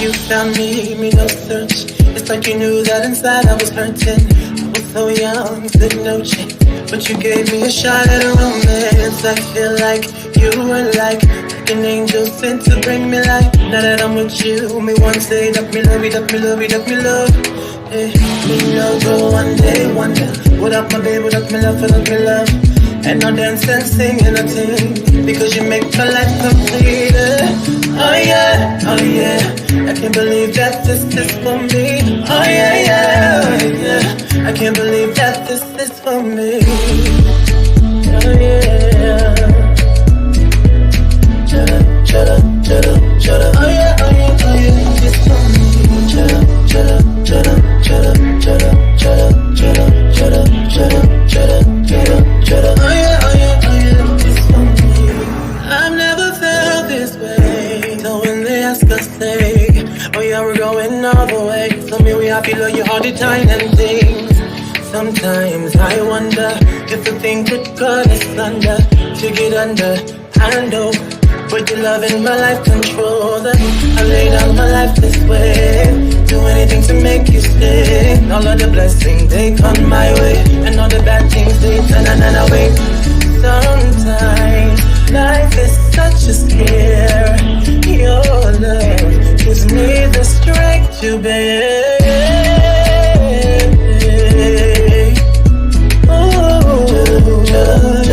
You found me no search. It's like you knew that inside I was hurting. I was so young, didn't know change. But you gave me a shot at a romance. I feel like you were like an angel sent to bring me light. Now that I'm with you, me one say that me love you, that me love you, that me love. Hey, me no go one day wonder. Without my baby, without me love, without me love. And no dance and sing and a ting, because you make my life complete. Oh yeah, oh yeah, I can't believe that this is for me. Oh yeah, yeah, oh yeah, I can't believe that this is for me. Oh yeah. Shut up, shut up, shut up, shut up. Oh yeah, oh yeah, oh yeah, it's for me. Shut up, shut up, shut up, shut up, shut up, shut up, shut up, shut up, shut up, shut up, shut up, shut up. Oh yeah, oh yeah, oh yeah, it's for me. I've never felt this way. So when they ask us, say, oh yeah, we're going all the way. So me, we happy, love you all the time and things. Sometimes I wonder if the thing could cut us under to get under. I know, but your love in my life control that. I lay down my life this way. Do anything to make you stay. All of the blessings, they come my way. And all the bad things, they turn and away. Sometimes life is such a scare. Your love gives me the strength to bear. Oh, shut up,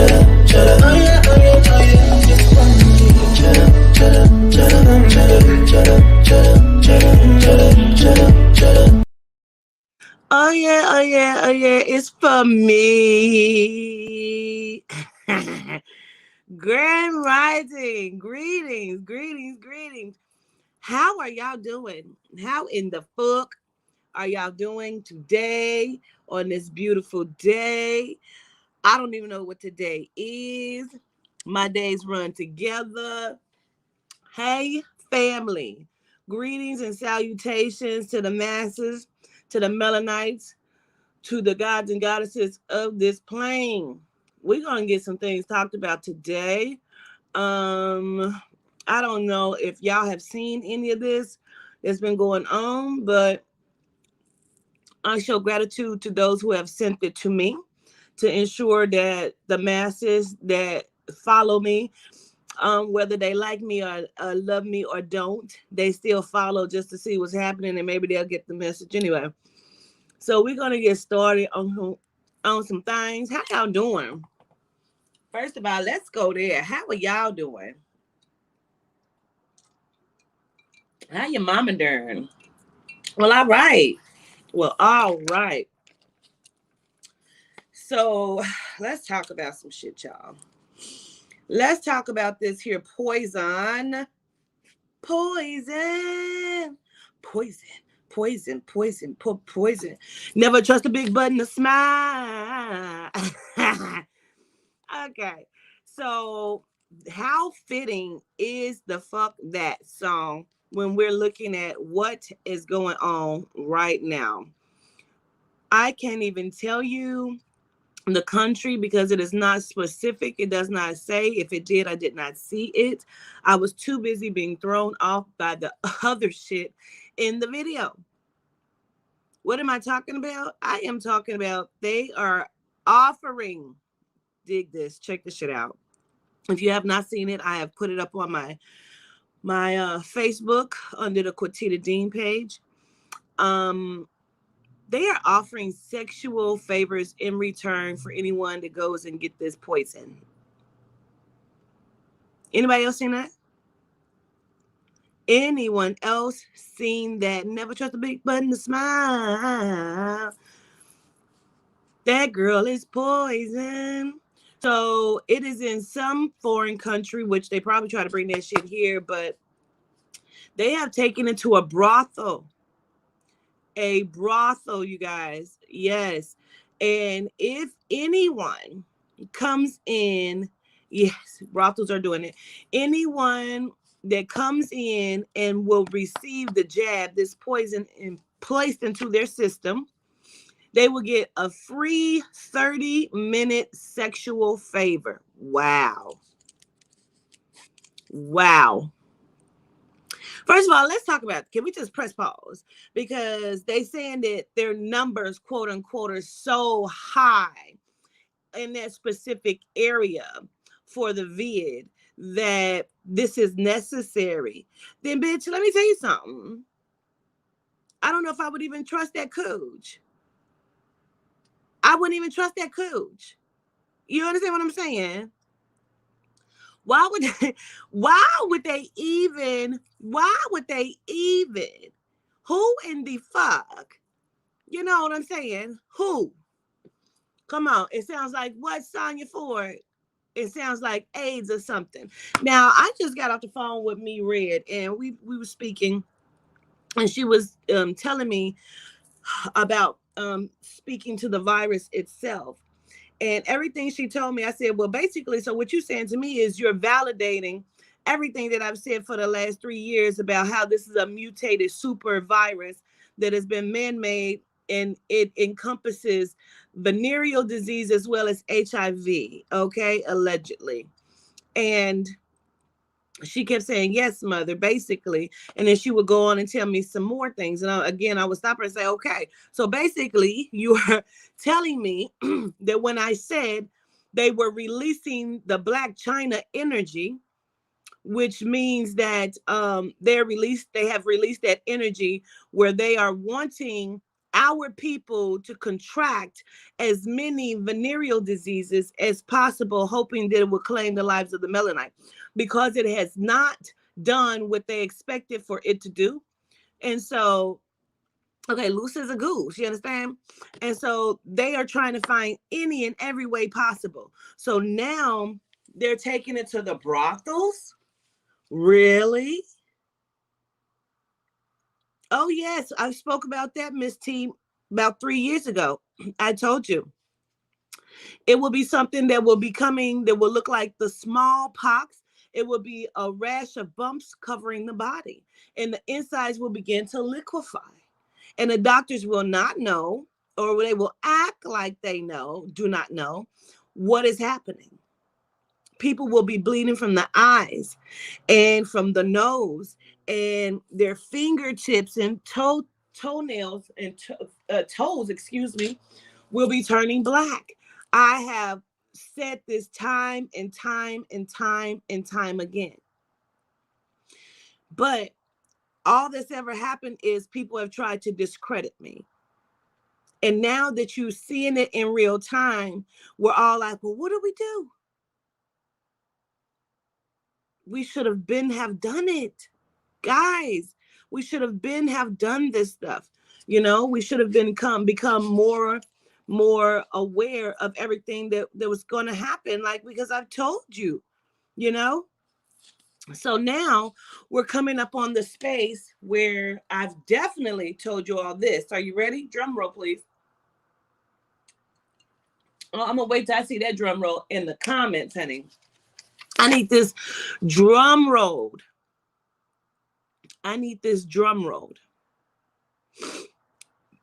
shut up. Oh yeah, oh yeah, oh yeah. Just for me. Shut up, shut up, shut up, shut up, shut up, shut up, shut up, shut up, shut up, shut up. Oh yeah, oh yeah, oh yeah, it's for me. Grand Rising, greetings, greetings, greetings. How are y'all doing? How in the fuck are y'all doing today on this beautiful day? I don't even know what today is. My days run together. Hey, family. Greetings and salutations to the masses, to the Melanites, to the gods and goddesses of this plane. We're going to get some things talked about today. I don't know if y'all have seen any of this that's been going on, but I show gratitude to those who have sent it to me to ensure that the masses that follow me, whether they like me or love me or don't, they still follow just to see what's happening, and maybe they'll get the message anyway. So we're gonna get started on some things. How y'all doing? First of all, let's go there. How are y'all doing? How your mama doing? Well, all right. Well, all right. So let's talk about some shit, y'all. Let's talk about this here poison. Poison. Poison. Poison, poison, poison. Never trust a big button to smile. Okay. So how fitting is the fuck that song when we're looking at what is going on right now? I can't even tell you the country because it is not specific. It does not say. If it did, I did not see it. I was too busy being thrown off by the other shit in the video. What am I talking about? I am talking about they are offering, dig this, check this shit out. If you have not seen it, I have put it up on my Facebook under the Cortita Dean page. They are offering sexual favors in return for anyone that goes and get this poison. Anybody else seen that? Anyone else seen that? Never trust a big button to smile. That girl is poison. So it is in some foreign country, which they probably try to bring that shit here, but they have taken it to a brothel. A brothel, you guys. Yes. And if anyone comes in, yes, brothels are doing it. Anyone that comes in and will receive the jab, this poison, and placed into their system, they will get a free 30-minute sexual favor. Wow. Wow. First of all, let's talk about, can we just press pause? Because they saying that their numbers, quote unquote, are so high in that specific area for the vid that this is necessary. Then, bitch, let me tell you something. I don't know if I would even trust that cooch. I wouldn't even trust that cooch. You understand what I'm saying? Why would they, why would they even, who in the fuck? You know what I'm saying? Who? Come on. It sounds like what, Sonya Ford? It sounds like AIDS or something. Now, I just got off the phone with Me Red, and we were speaking, and she was telling me about speaking to the virus itself. And everything she told me, I said, well, basically, so what you're saying to me is you're validating everything that I've said for the last 3 years about how this is a mutated super virus that has been man-made, and it encompasses venereal disease as well as HIV, okay, allegedly. And she kept saying, yes, mother, basically. And then she would go on and tell me some more things. And I would stop her and say, okay, so basically you are telling me that when I said they were releasing the Black China energy, which means that they have released that energy where they are wanting our people to contract as many venereal diseases as possible, hoping that it will claim the lives of the Melanite, because it has not done what they expected for it to do. And so, okay, loose as a goose, you understand? And so they are trying to find any and every way possible. So now they're taking it to the brothels. Really? Oh, yes. I spoke about that, Miss T, about 3 years ago. I told you. It will be something that will be coming that will look like the smallpox. It will be a rash of bumps covering the body, and the insides will begin to liquefy. And the doctors will not know, or they will act like they know, do not know what is happening. People will be bleeding from the eyes and from the nose, and their fingertips and toenails and toes, excuse me, will be turning black. I have said this time and time and time and time again. But all that's ever happened is people have tried to discredit me. And now that you're seeing it in real time, we're all like, well, what do we do? We should have done it. Guys, we should have done this stuff. You know, we should have become more aware of everything that was going to happen, like, because I've told you, you know. So now we're coming up on the space where I've definitely told you all this. Are you ready? Drum roll, please. Oh, I'm gonna wait till I see that drum roll in the comments, honey. I need this drum rolled. I need this drum rolled.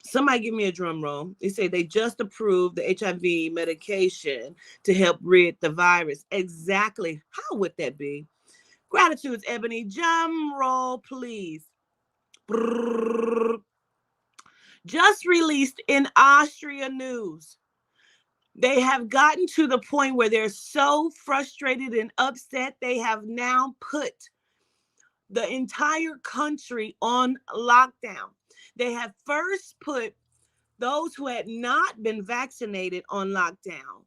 Somebody give me a drum roll. They say they just approved the HIV medication to help rid the virus. Exactly. How would that be? Gratitudes, Ebony. Drum roll, please. Just released in Austria news. They have gotten to the point where they're so frustrated and upset, they have now put the entire country on lockdown. They have first put those who had not been vaccinated on lockdown,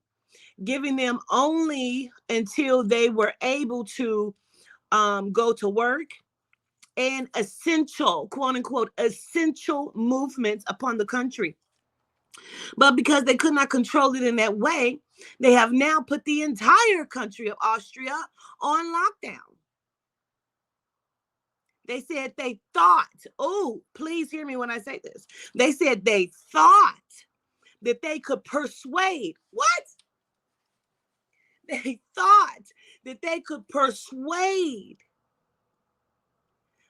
giving them only until they were able to go to work and essential, quote unquote, essential movements upon the country. But because they could not control it in that way, they have now put the entire country of Austria on lockdown. They said they thought, oh, please hear me when I say this. They said they thought that they could persuade. What? They thought that they could persuade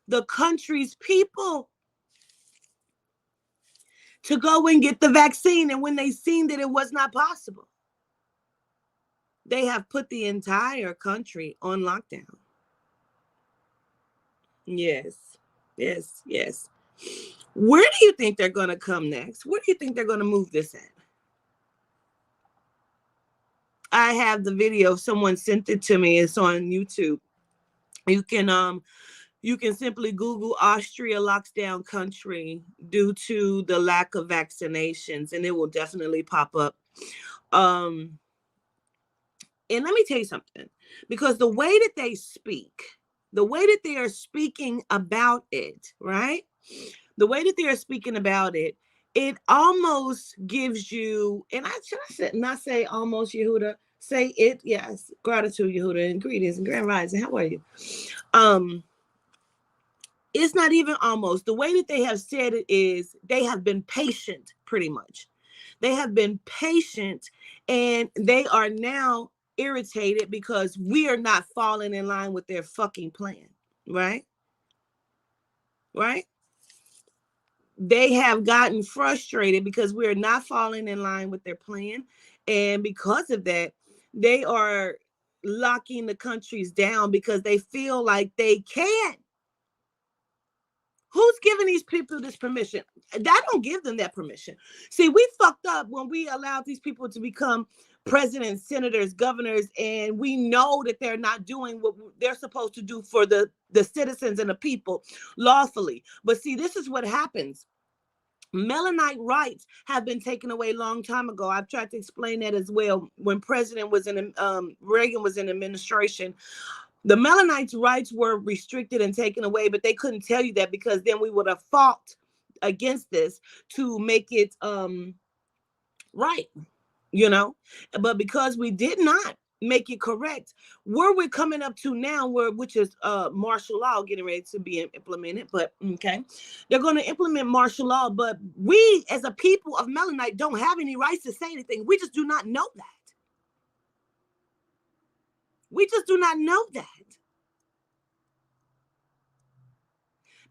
the country's people to go and get the vaccine. And when they seen that it was not possible, they have put the entire country on lockdown. Yes. Yes, yes. Where do you think they're going to come next? Where do you think they're going to move this at? I have the video. Someone sent it to me. It's on YouTube. You can simply Google Austria locks down country due to the lack of vaccinations, and it will definitely pop up. And let me tell you something, because the way that they speak, the way that they are speaking about it, right? The way that they are speaking about it, it almost gives you, and not say almost, Yehuda, say it, yes, gratitude, Yehuda, and greetings and grand rising. How are you? It's not even almost. The way that they have said it is they have been patient, pretty much. They have been patient, and they are now irritated because we are not falling in line with their fucking plan, right? Right? They have gotten frustrated because we're not falling in line with their plan. And because of that, they are locking the countries down because they feel like they can. Who's giving these people this permission? I don't give them that permission. See, we fucked up when we allowed these people to become presidents, senators, governors, and we know that they're not doing what they're supposed to do for the citizens and the people lawfully. But see, this is what happens. Melanite rights have been taken away a long time ago. I've tried to explain that as well. When President was in, Reagan was in administration, the Melanites' rights were restricted and taken away, but they couldn't tell you that because then we would have fought against this to make it right, you know. But because we did not make it correct, where we're coming up to now, which is martial law getting ready to be implemented. But okay, they're going to implement martial law, but we as a people of Melanite don't have any rights to say anything. We just do not know that. We just do not know that.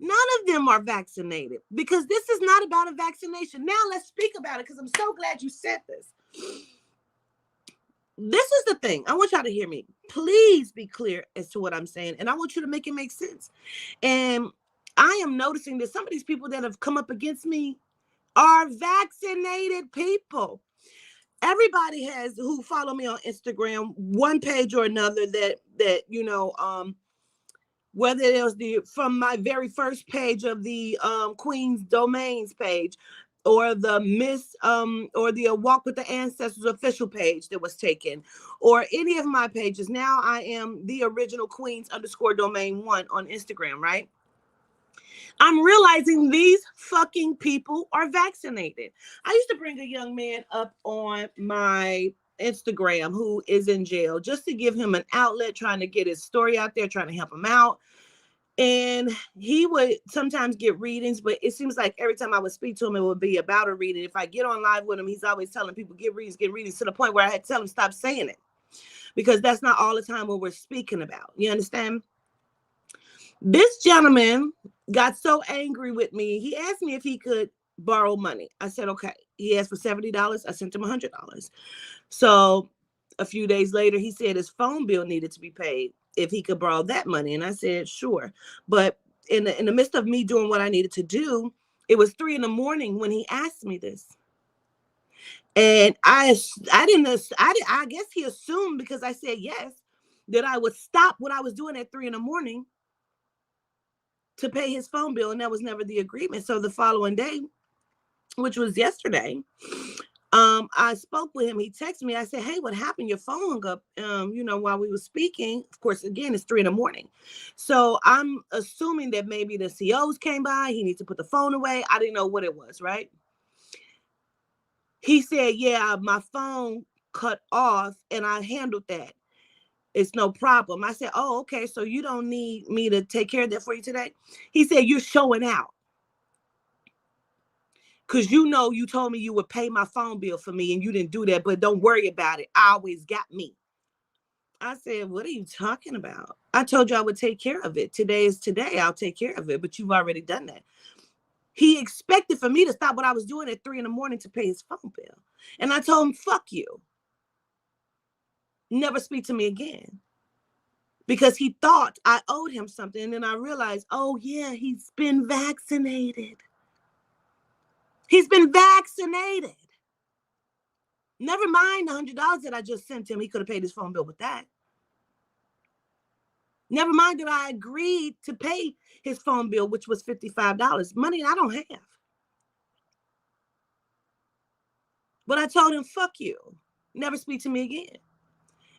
None of them are vaccinated because this is not about a vaccination. Now let's speak about it because I'm so glad you said this. This is the thing. I want y'all to hear me. Please be clear as to what I'm saying. And I want you to make it make sense. And I am noticing that some of these people that have come up against me are vaccinated people. Everybody has, who follow me on Instagram, one page or another that you know, whether it was from my very first page of the Queen's Domains page, or the or the Walk with the Ancestors official page that was taken, or any of my pages. Now I am the original Queens_Domain 1 on Instagram, right? I'm realizing these fucking people are vaccinated. I used to bring a young man up on my Instagram who is in jail just to give him an outlet, trying to get his story out there, trying to help him out. And he would sometimes get readings, but it seems like every time I would speak to him, it would be about a reading. If I get on live with him, he's always telling people, get readings, to the point where I had to tell him, stop saying it, because that's not all the time what we're speaking about. You understand? This gentleman got so angry with me. He asked me if he could borrow money. I said, okay. He asked for $70. I sent him $100. So a few days later, he said his phone bill needed to be paid, if he could borrow that money. And I said, sure. But in the midst of me doing what I needed to do, it was 3 a.m. when he asked me this. And I guess he assumed, because I said yes, that I would stop what I was doing at 3 a.m. to pay his phone bill. And that was never the agreement. So the following day, which was yesterday, I spoke with him. He texted me. I said, hey, what happened? Your phone hung up, while we were speaking. Of course, again, it's 3 a.m. So I'm assuming that maybe the COs came by. He needs to put the phone away. I didn't know what it was, right? He said, yeah, my phone cut off and I handled that. It's no problem. I said, oh, okay. So you don't need me to take care of that for you today? He said, you're showing out. Because you told me you would pay my phone bill for me and you didn't do that, but don't worry about it. I always got me. I said, what are you talking about? I told you I would take care of it. Today is today. I'll take care of it, but you've already done that. He expected for me to stop what I was doing at 3 a.m. to pay his phone bill. And I told him, fuck you. Never speak to me again. because he thought I owed him something. And then I realized, oh yeah, he's been vaccinated. He's been vaccinated. Never mind the $100 that I just sent him. He could have paid his phone bill with that. Never mind that I agreed to pay his phone bill, which was $55. Money I don't have. But I told him, fuck you. Never speak to me again.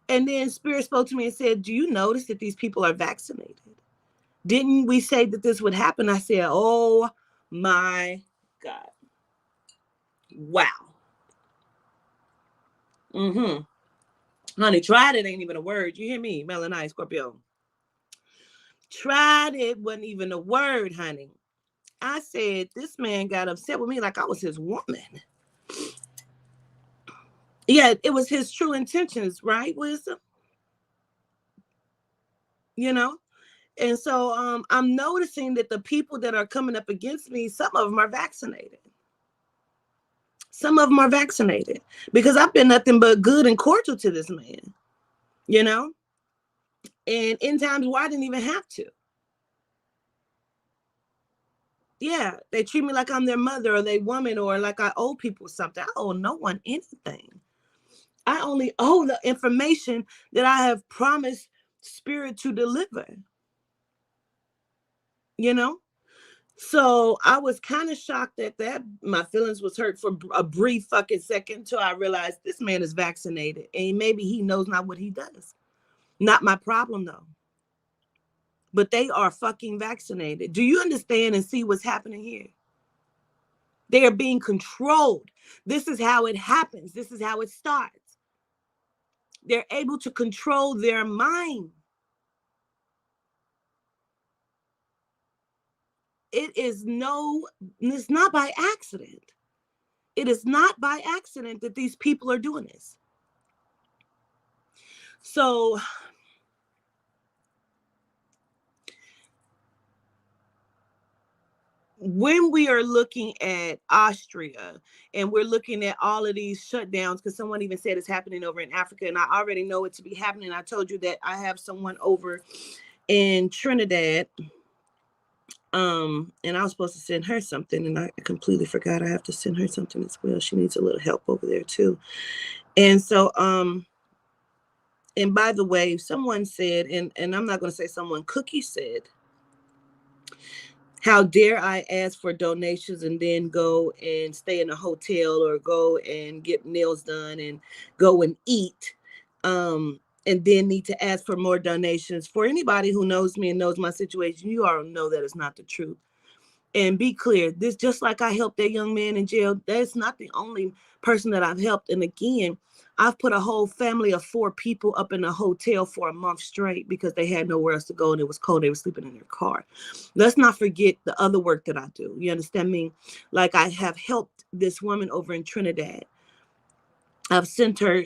And then Spirit spoke to me and said, do you notice that these people are vaccinated? Didn't we say that this would happen? I said, oh my God. Wow. Honey, tried it ain't even a word. You hear me? Melanite, Scorpio. Tried it wasn't even a word, honey. I said, this man got upset with me like I was his woman. Yeah, it was his true intentions, right, Wisdom? You know? And so I'm noticing that the people that are coming up against me, some of them are vaccinated. Some of them are vaccinated because I've been nothing but good and cordial to this man, you know? And in times where I didn't even have to. Yeah, they treat me like I'm their mother or they woman or like I owe people something. I owe no one anything. I only owe the information that I have promised Spirit to deliver. You know? So I was kind of shocked at that. My feelings was hurt for a brief fucking second until I realized this man is vaccinated and maybe he knows not what he does. Not my problem though. But they are fucking vaccinated. Do you understand and see what's happening here? They are being controlled. This is how it happens. This is how it starts. They're able to control their mind. It's not by accident. It is not by accident that these people are doing this. So when we are looking at Austria and we're looking at all of these shutdowns, because someone even said it's happening over in Africa, and I already know it to be happening. I told you that I have someone over in Trinidad. And I was supposed to send her something, and I completely forgot I have to send her something as well. She needs a little help over there too. And so, and by the way, someone said, and I'm not going to say someone, Cookie said, how dare I ask for donations and then go and stay in a hotel or go and get nails done and go and eat, and then need to ask for more donations. For anybody who knows me and knows my situation, you all know that it's not the truth. And be clear, this just like I helped that young man in jail, that's not the only person that I've helped. And again, I've put a whole family of 4 people up in a hotel for a month straight because they had nowhere else to go and it was cold. They were sleeping in their car. Let's not forget the other work that I do. You understand me? Like I have helped this woman over in Trinidad. I've sent her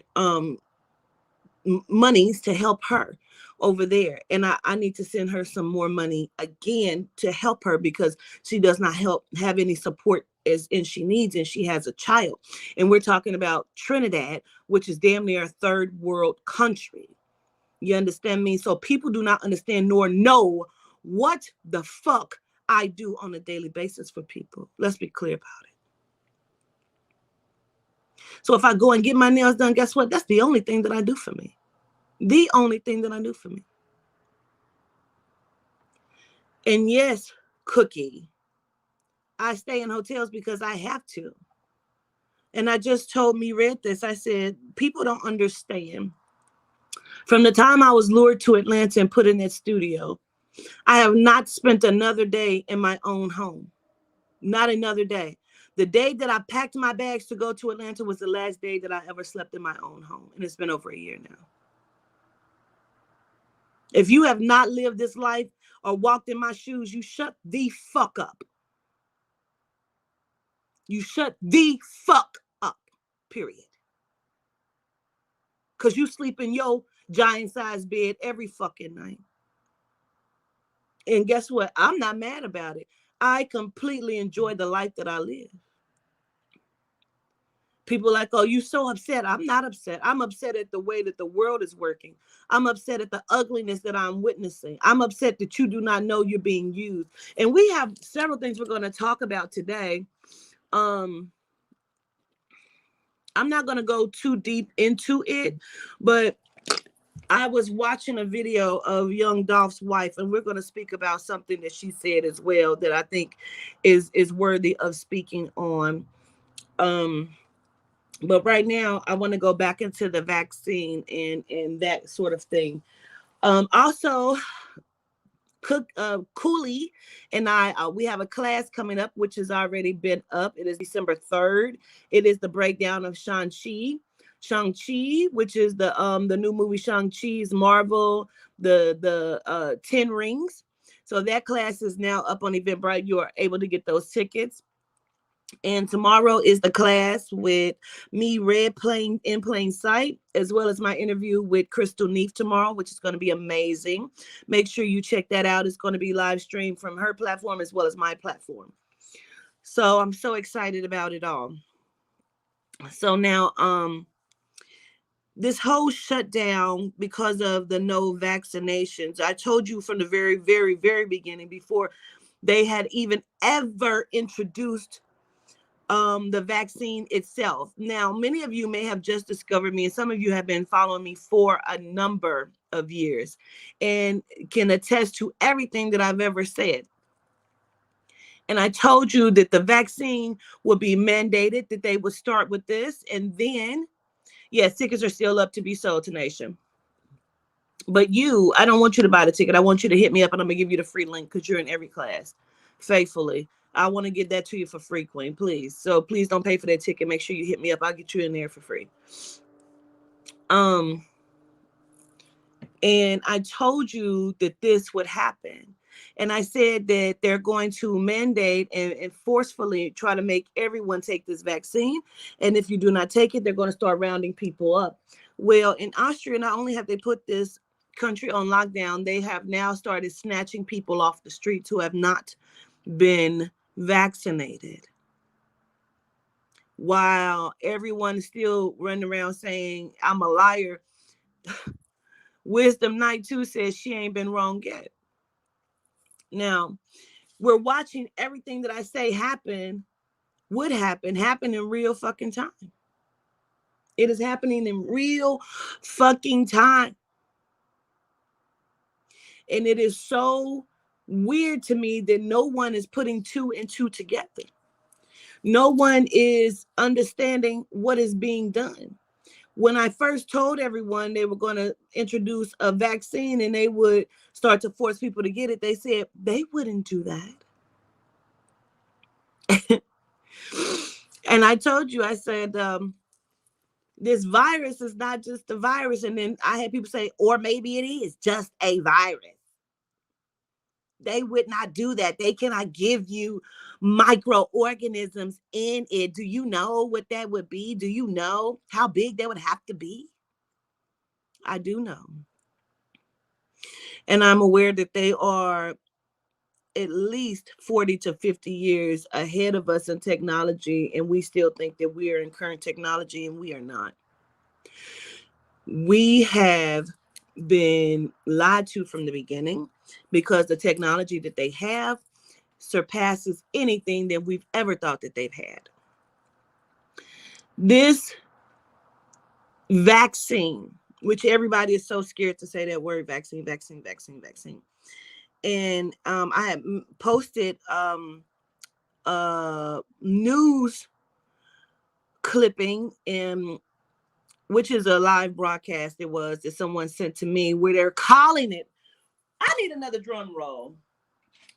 monies to help her over there, and I need to send her some more money again to help her because she does not have any support and she needs, and she has a child, and we're talking about Trinidad, which is damn near a third world country. You understand me? So people do not understand nor know what the fuck I do on a daily basis for people. Let's be clear about it. So if I go and get my nails done, guess what? That's the only thing that I do for me. The only thing that I do for me. And yes, Cookie, I stay in hotels because I have to. And I just told me, read this. I said, people don't understand. From the time I was lured to Atlanta and put in that studio, I have not spent another day in my own home. Not another day. The day that I packed my bags to go to Atlanta was the last day that I ever slept in my own home. And it's been over a year now. If you have not lived this life or walked in my shoes, you shut the fuck up. You shut the fuck up, period. Because you sleep in your giant-sized bed every fucking night. And guess what? I'm not mad about it. I completely enjoy the life that I live. People like, oh, you so upset. I'm not upset. I'm upset at the way that the world is working. I'm upset at the ugliness that I'm witnessing. I'm upset that you do not know you're being used. And we have several things we're going to talk about today. I'm not going to go too deep into it, but I was watching a video of Young Dolph's wife, and we're going to speak about something that she said as well that I think is worthy of speaking on. But right now, I want to go back into the vaccine and that sort of thing. Also, Cooley and I, we have a class coming up, which has already been up. It is December 3rd. It is the breakdown of Shang-Chi, which is the new movie Shang-Chi's Marvel, the 10 Rings. So that class is now up on Eventbrite. You are able to get those tickets. And tomorrow is the class with me, Red Plain in Plain Sight, as well as my interview with Crystal Neef tomorrow, which is going to be amazing. Make sure you check that out. It's going to be live streamed from her platform as well as my platform. So I'm so excited about it all. So now, this whole shutdown because of the no vaccinations, I told you from the very, very, very beginning, before they had even ever introduced the vaccine itself. Now, many of you may have just discovered me, and some of you have been following me for a number of years and can attest to everything that I've ever said. And I told you that the vaccine would be mandated, that they would start with this, and then, yes, tickets are still up to be sold to Nation. But I don't want you to buy the ticket. I want you to hit me up, and I'm going to give you the free link because you're in every class faithfully. I want to get that to you for free, Queen, please. So please don't pay for that ticket. Make sure you hit me up. I'll get you in there for free. And I told you that this would happen. And I said that they're going to mandate and forcefully try to make everyone take this vaccine. And if you do not take it, they're going to start rounding people up. Well, in Austria, not only have they put this country on lockdown, they have now started snatching people off the streets who have not been vaccinated, while everyone is still running around saying I'm a liar. Wisdom Night 2 says she ain't been wrong yet. Now, we're watching everything that I say would happen in real fucking time. It is happening in real fucking time. And it is so weird to me that no one is putting two and two together. No one is understanding what is being done. When I first told everyone they were going to introduce a vaccine and they would start to force people to get it, they said they wouldn't do that. And I told you, I said, this virus is not just a virus. And then I had people say, or maybe it is just a virus. They would not do that. They cannot give you microorganisms in it. Do you know what that would be? Do you know how big they would have to be? I do know. And I'm aware that they are at least 40 to 50 years ahead of us in technology. And we still think that we are in current technology, and we are not. We have been lied to from the beginning because the technology that they have surpasses anything that we've ever thought that they've had. This vaccine, which everybody is so scared to say that word, vaccine. And I had posted news clipping, which is a live broadcast. It was that someone sent to me where they're calling it. I need another drum roll.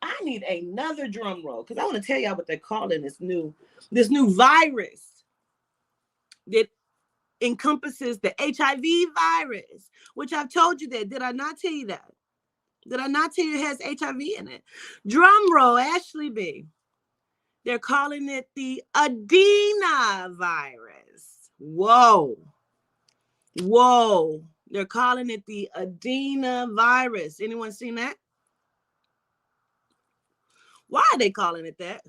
Because I want to tell y'all what they're calling this new virus that encompasses the HIV virus, which I've told you that. Did I not tell you that? Did I not tell you it has HIV in it? Drum roll, Ashley B. They're calling it the Adena virus. Whoa. They're calling it the Adena virus. Anyone seen that? Why are they calling it that?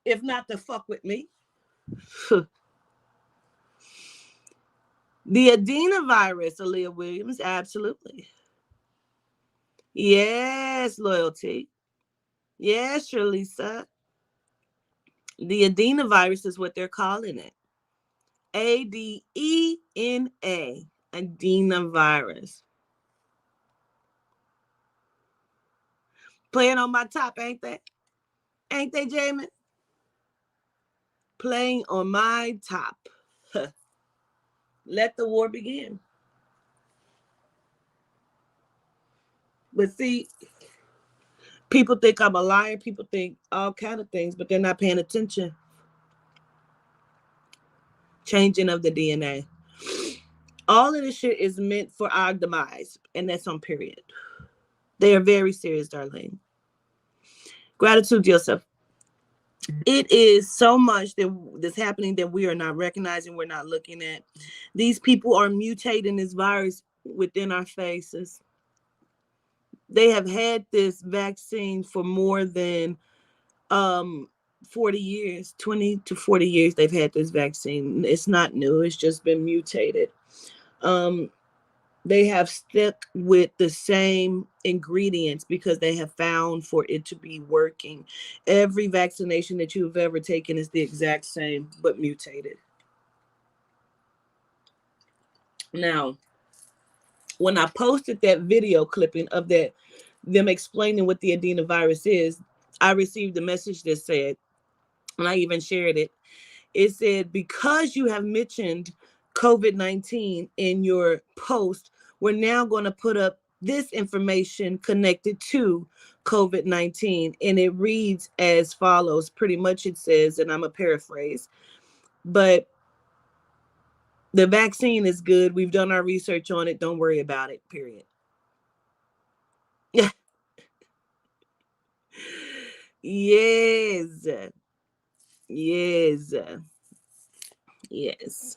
If not to fuck with me. The Adena virus, Aaliyah Williams, absolutely. Yes, Loyalty. Yes, Shalisa. The Adena virus is what they're calling it. Adena. Adena virus. Playing on my top, ain't they? Ain't they, Jamin? Playing on my top. Let the war begin. But see, people think I'm a liar. People think all kind of things, but they're not paying attention. Changing of the DNA. All of this shit is meant for our demise, and that's on period. They are very serious, Darlene. Gratitude to yourself. It is so much that's happening that we are not recognizing, we're not looking at. These people are mutating this virus within our faces. They have had this vaccine for more than 40 years, 20 to 40 years they've had this vaccine. It's not new, it's just been mutated. They have stuck with the same ingredients because they have found for it to be working. Every vaccination that you've ever taken is the exact same, but mutated. Now, when I posted that video clipping of that, them explaining what the adenovirus is, I received a message that said, and I even shared it, it said, because you have mentioned COVID-19 in your post, we're now going to put up this information connected to COVID-19. And it reads as follows. Pretty much it says, and I'm a paraphrase, but the vaccine is good. We've done our research on it. Don't worry about it, period. Yes. Yes. Yes.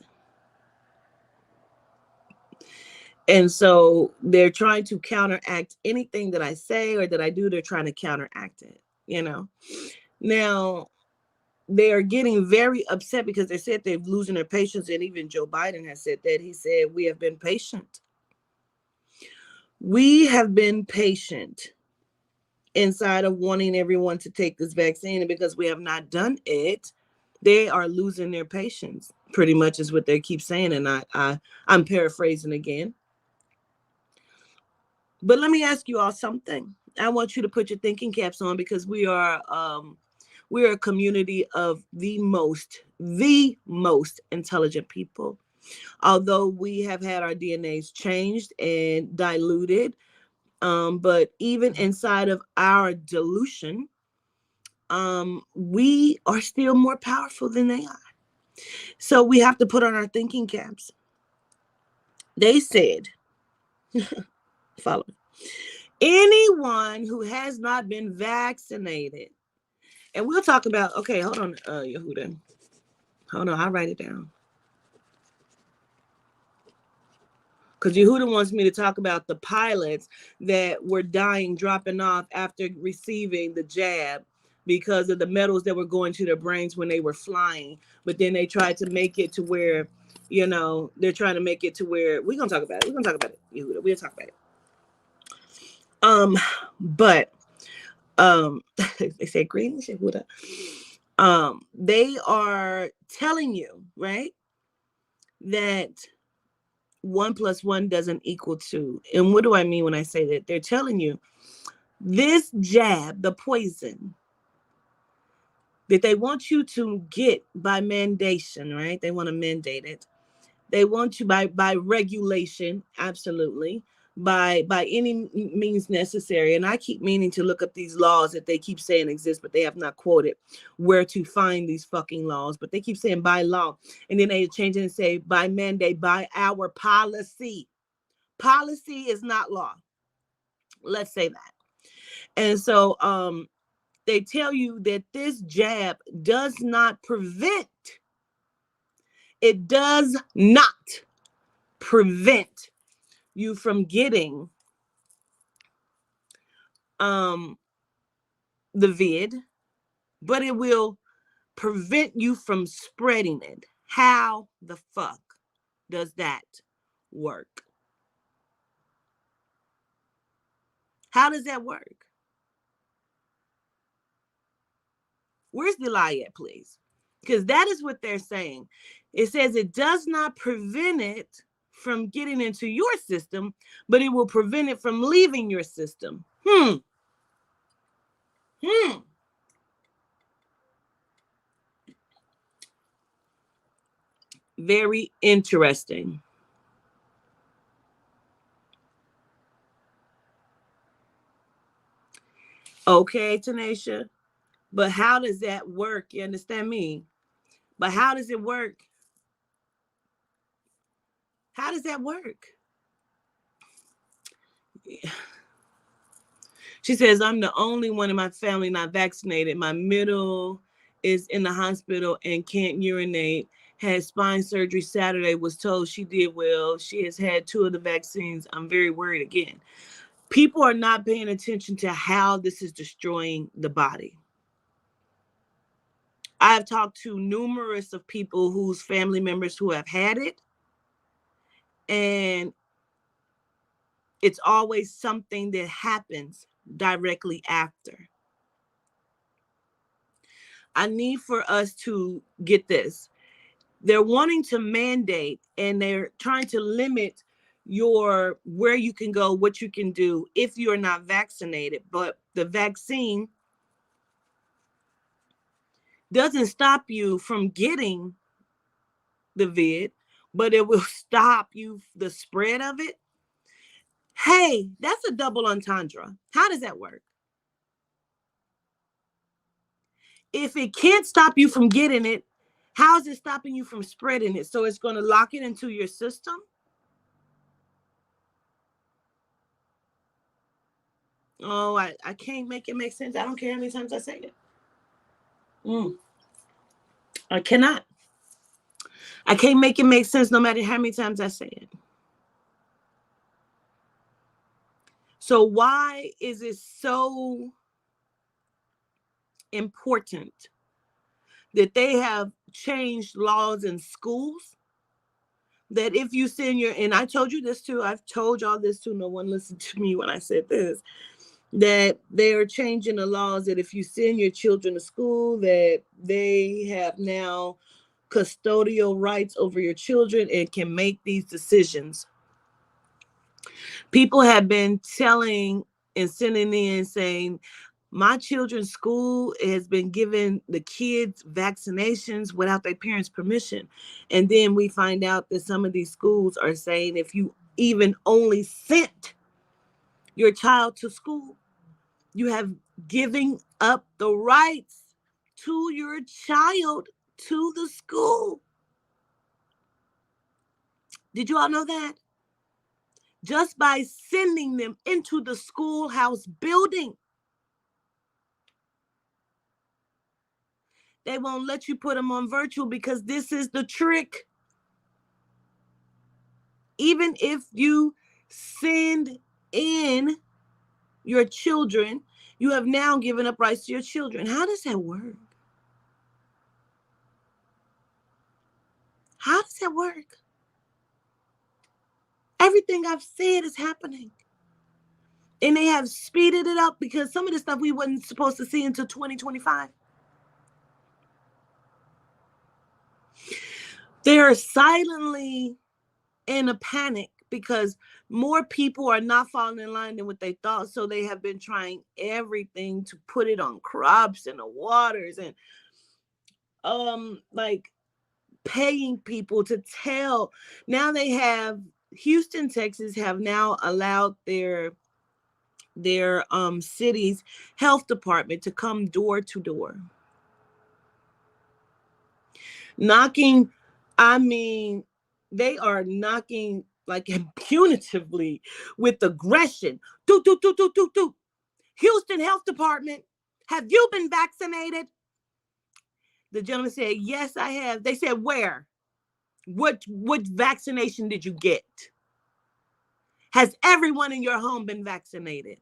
And so they're trying to counteract anything that I say or that I do. They're trying to counteract it, you know. Now, they are getting very upset because they said they're losing their patience. And even Joe Biden has said that. He said, we have been patient. We have been patient inside of wanting everyone to take this vaccine. And because we have not done it, they are losing their patience, pretty much is what they keep saying. And I'm paraphrasing again. But let me ask you all something. I want you to put your thinking caps on because we are a community of the most intelligent people. Although we have had our DNAs changed and diluted, but even inside of our dilution, we are still more powerful than they are. So we have to put on our thinking caps. They said, follow me. Anyone who has not been vaccinated, and we'll talk about, okay, hold on, Yehuda. Hold on, I'll write it down. Because Yehuda wants me to talk about the pilots that were dying, dropping off after receiving the jab because of the metals that were going to their brains when they were flying. But then they tried to make it to where, you know, they're trying to make it to where, we're going to talk about it. We're going to talk about it, Yehuda. We'll talk about it. But they say greetings, Yehuda. They are telling you, right, that 1 + 1 doesn't equal 2. And what do I mean when I say that? They're telling you this jab, the poison that they want you to get by mandation, right? They want to mandate it. They want you by regulation, absolutely, by any means necessary. And I keep meaning to look up these laws that they keep saying exist, but they have not quoted where to find these fucking laws. But they keep saying by law, and then they change it and say by mandate, by our policy. Policy is not law. Let's say that. And so they tell you that this jab does not prevent. It does not prevent you from getting the vid, but it will prevent you from spreading it. How the fuck does that work? How does that work? Where's the lie at, please? Because that is what they're saying. It says it does not prevent it from getting into your system, but it will prevent it from leaving your system. Very interesting. Okay, Tanisha. But how does that work? You understand me? But how does it work? How does that work? She says, I'm the only one in my family not vaccinated. My middle is in the hospital and can't urinate. Had spine surgery Saturday, was told she did well. She has had 2 of the vaccines. I'm very worried again. People are not paying attention to how this is destroying the body. I've talked to numerous of people whose family members who have had it, and it's always something that happens directly after. I need for us to get this. They're wanting to mandate and they're trying to limit your where you can go, what you can do if you're not vaccinated. But the vaccine doesn't stop you from getting the vid, but it will stop you the spread of it. Hey, that's a double entendre. How does that work? If it can't stop you from getting it, how is it stopping you from spreading it? So it's going to lock it into your system? Oh, I can't make it make sense. I don't care how many times I say it. I cannot. I can't make it make sense no matter how many times I say it. So why is it so important that they have changed laws in schools? That if you send your, and I told you this too, I've told y'all this too, no one listened to me when I said this, that they're changing the laws that if you send your children to school, that they have now custodial rights over your children and can make these decisions. People have been telling and sending in saying, my children's school has been giving the kids vaccinations without their parents' permission. And then we find out that some of these schools are saying if you even only sent your child to school, you have giving up the rights to your child to the school. Did you all know that? Just by sending them into the schoolhouse building, they won't let you put them on virtual because this is the trick. Even if you send in your children, you have now given up rights to your children. How does that work? How does that work? Everything I've said is happening. And they have speeded it up because some of the stuff we wasn't supposed to see until 2025. They are silently in a panic because more people are not falling in line than what they thought. So they have been trying everything to put it on crops and the waters and like paying people to tell. Now they have Houston, Texas have now allowed their city's health department to come door to door. Knocking, I mean, they are knocking like punitively with aggression. Do, do, do, do, do, do. Houston Health Department, have you been vaccinated? The gentleman said, yes, I have. They said, where? What vaccination did you get? Has everyone in your home been vaccinated?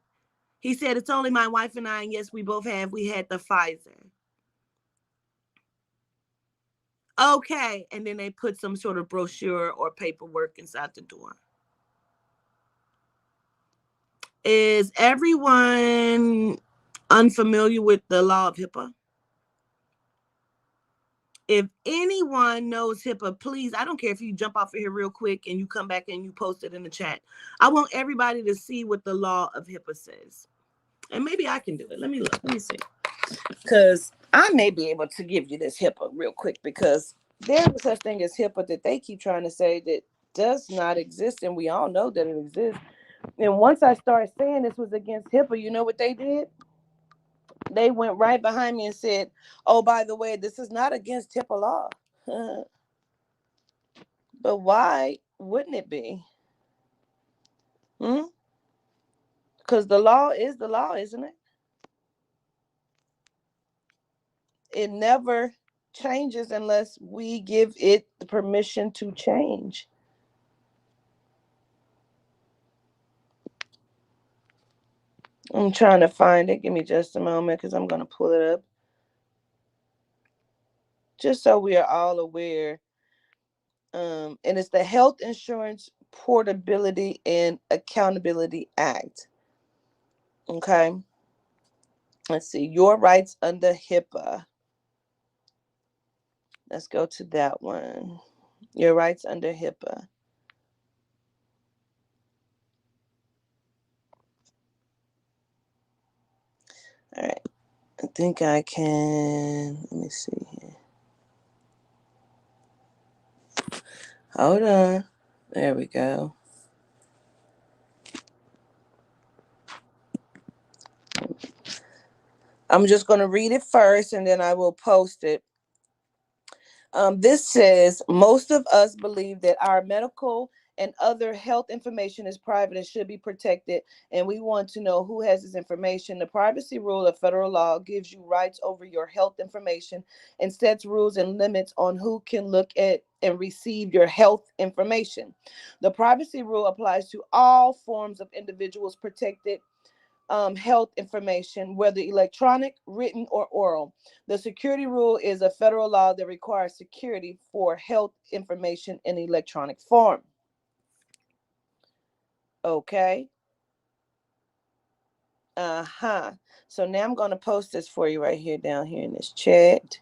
He said, it's only my wife and I, and yes, we both have. We had the Pfizer. Okay. And then they put some sort of brochure or paperwork inside the door. Is everyone unfamiliar with the law of HIPAA? If anyone knows HIPAA, please, I don't care if you jump off of here real quick and you come back and you post it in the chat. I want everybody to see what the law of HIPAA says. And maybe I can do it. Let me look. Let me see. Because I may be able to give you this HIPAA real quick, because there's such thing as HIPAA that they keep trying to say that does not exist. And we all know that it exists. And once I started saying this was against HIPAA, you know what they did? They went right behind me and said, oh, by the way, this is not against HIPAA law. But why wouldn't it be? Because the law is the law, isn't it? It never changes unless we give it the permission to change. I'm trying to find it. Give me just a moment, because I'm going to pull it up. Just so we are all aware. And it's the Health Insurance Portability and Accountability Act. Okay. Let's see. Your rights under HIPAA. Let's go to that one. Your rights under HIPAA. All right. I think I can. Let me see here. Hold on. There we go. I'm just going to read it first and then I will post it. This says, most of us believe that our medical and other health information is private and should be protected, and we want to know who has this information. The privacy rule of federal law gives you rights over your health information and sets rules and limits on who can look at and receive your health information. The privacy rule applies to all forms of individuals protected health information, whether electronic, written, or oral. The security rule is a federal law that requires security for health information in electronic form. Okay. So now I'm going to post this for you right here, down here in this chat,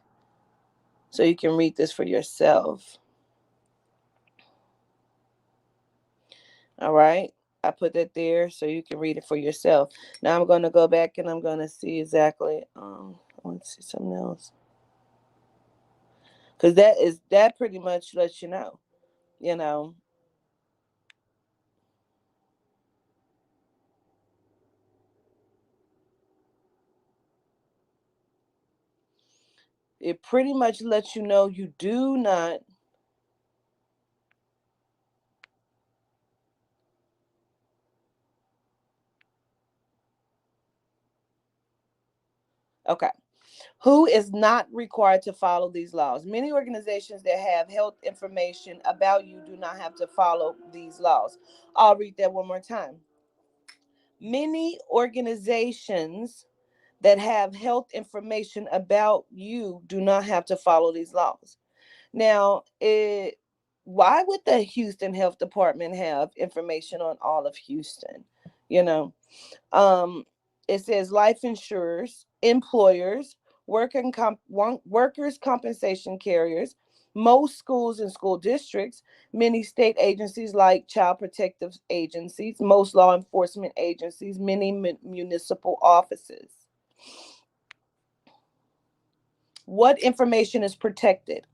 so you can read this for yourself. All right. I put that there so you can read it for yourself. Now I'm going to go back and I'm going to see exactly. I want to see something else. Because that pretty much lets you know. It pretty much lets you know you do not okay. Who is not required to follow these laws? Many organizations that have health information about you do not have to follow these laws. I'll read that one more time. Many organizations that have health information about you do not have to follow these laws. Now, why would the Houston Health Department have information on all of Houston? It says life insurers, employers, workers' compensation carriers, most schools and school districts, many state agencies like child protective agencies, most law enforcement agencies, many municipal offices. What information is protected?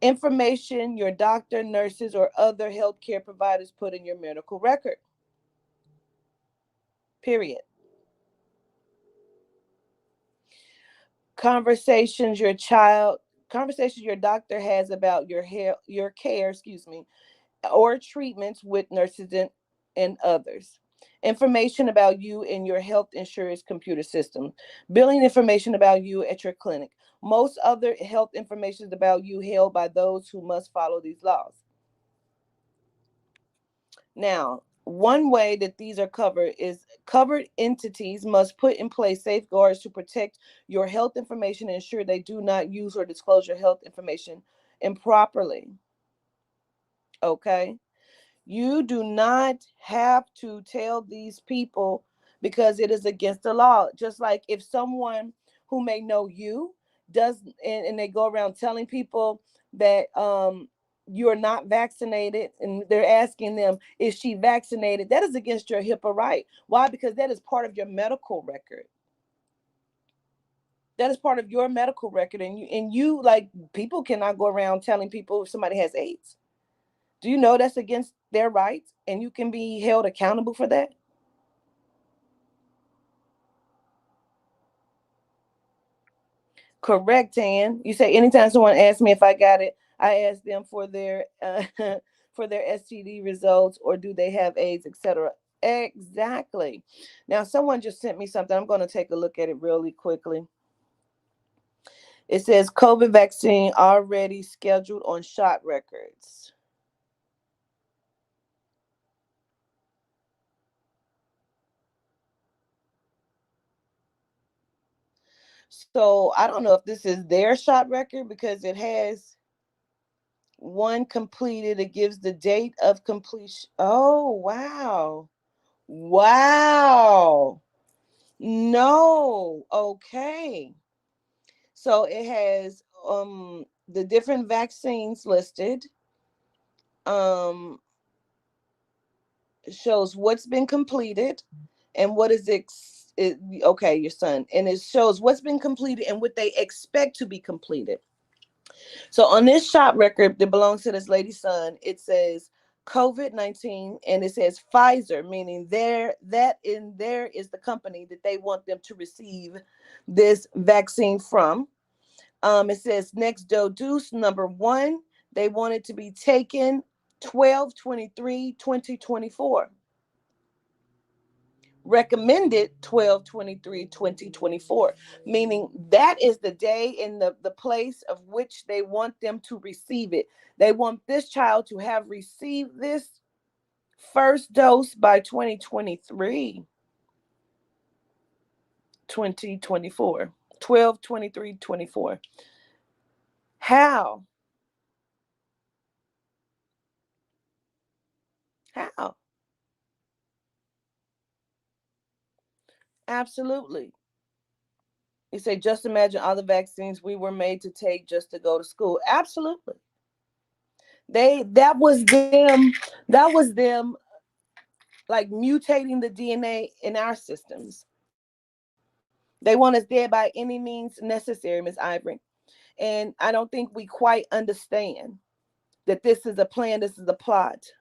Information your doctor, nurses, or other healthcare providers put in your medical record. Period. Conversations your doctor has about your care, or treatments with nurses and others. Information about you in your health insurance computer system. Billing information about you at your clinic. Most other health information about you held by those who must follow these laws. Now, one way that these are covered is covered entities must put in place safeguards to protect your health information and ensure they do not use or disclose your health information improperly. Okay? You do not have to tell these people because it is against the law. Just like if someone who may know you does, and they go around telling people that you're not vaccinated, and they're asking them, is she vaccinated? That is against your HIPAA right. Why? Because that is part of your medical record. That is part of your medical record, and you like, people cannot go around telling people if somebody has AIDS. Do you know that's against their rights, and you can be held accountable for that? Correct, Tan. You say anytime someone asks me if I got it, I ask them for their for their STD results, or do they have AIDS, etc. Exactly. Now, someone just sent me something. I'm going to take a look at it really quickly. It says COVID vaccine already scheduled on shot records. So I don't know if this is their shot record, because it has one completed. It gives the date of completion. Oh, wow. Wow. No. Okay. So it has the different vaccines listed. Um shows what's been completed and what is okay, your son. And it shows what's been completed and what they expect to be completed. So on this shop record that belongs to this lady's son, it says COVID-19, and it says Pfizer, meaning that in there is the company that they want them to receive this vaccine from. It says next dose number 1, they want it to be taken 12/23/2024. Recommended 12/23/2024, meaning that is the day and the place of which they want them to receive it. They want this child to have received this first dose by 2023 2024, 12/23/24. How? Absolutely. You say, just imagine all the vaccines we were made to take just to go to school. Absolutely. That was them like mutating the DNA in our systems. They want us dead by any means necessary, Miss Ivory. And I don't think we quite understand that this is a plan, this is a plot.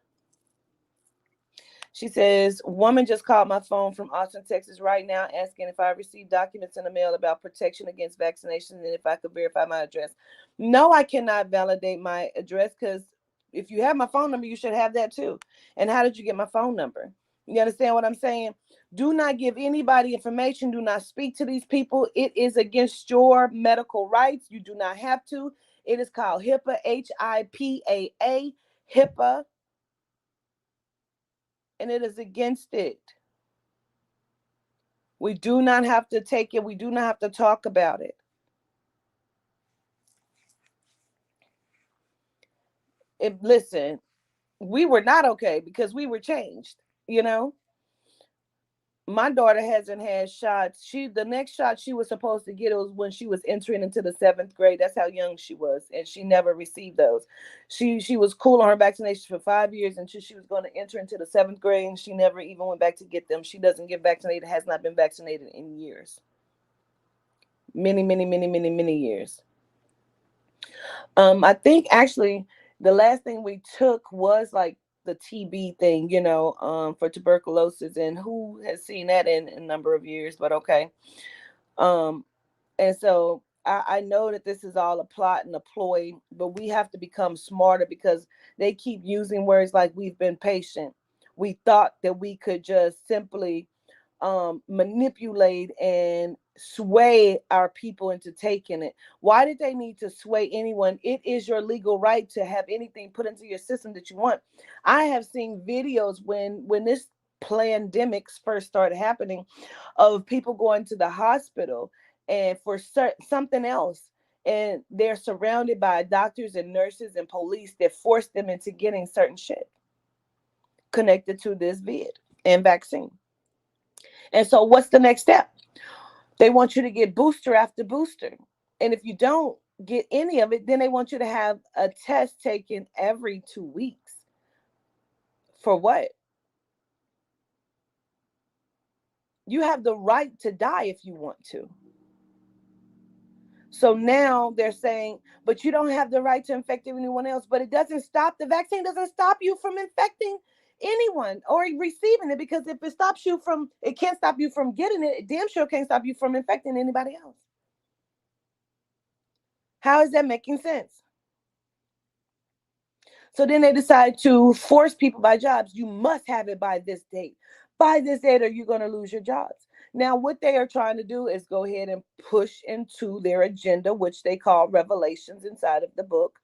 She says, woman just called my phone from Austin, Texas right now asking if I received documents in the mail about protection against vaccination and if I could verify my address. No, I cannot validate my address, because if you have my phone number, you should have that too. And how did you get my phone number? You understand what I'm saying? Do not give anybody information. Do not speak to these people. It is against your medical rights. You do not have to. It is called HIPAA, HIPAA, HIPAA, and it is against it. We do not have to take it. We do not have to talk about it. Listen, we were not okay because we were changed, you know? My daughter hasn't had shots. The next shot she was supposed to get was when she was entering into the 7th grade. That's how young she was, and she never received those. She was cool on her vaccination for 5 years until she was going to enter into the 7th grade, and she never even went back to get them. She doesn't get vaccinated, has not been vaccinated in years. Many, many, many, many, many years. I think actually the last thing we took was like the TB thing, for tuberculosis, and who has seen that in a number of years, but okay. Um, and so I know that this is all a plot and a ploy, but we have to become smarter because they keep using words like we've been patient. We thought that we could just simply manipulate and sway our people into taking it. Why did they need to sway anyone? It is your legal right to have anything put into your system that you want. I have seen videos when this pandemics first started happening of people going to the hospital and for something else, and they're surrounded by doctors and nurses and police that force them into getting certain shit connected to this vid and vaccine. And so what's the next step? They want you to get booster after booster. And if you don't get any of it, then they want you to have a test taken every 2 weeks. For what? You have the right to die if you want to. So now they're saying, but you don't have the right to infect anyone else. But it doesn't stop, the vaccine doesn't stop you from infecting anyone or receiving it, because if it stops you from, it can't stop you from getting it, it damn sure can't stop you from infecting anybody else. How is that making sense? So then they decide to force people by jobs. You must have it by this date. By this date, or you're going to lose your jobs. Now, what they are trying to do is go ahead and push into their agenda, which they call revelations inside of the book.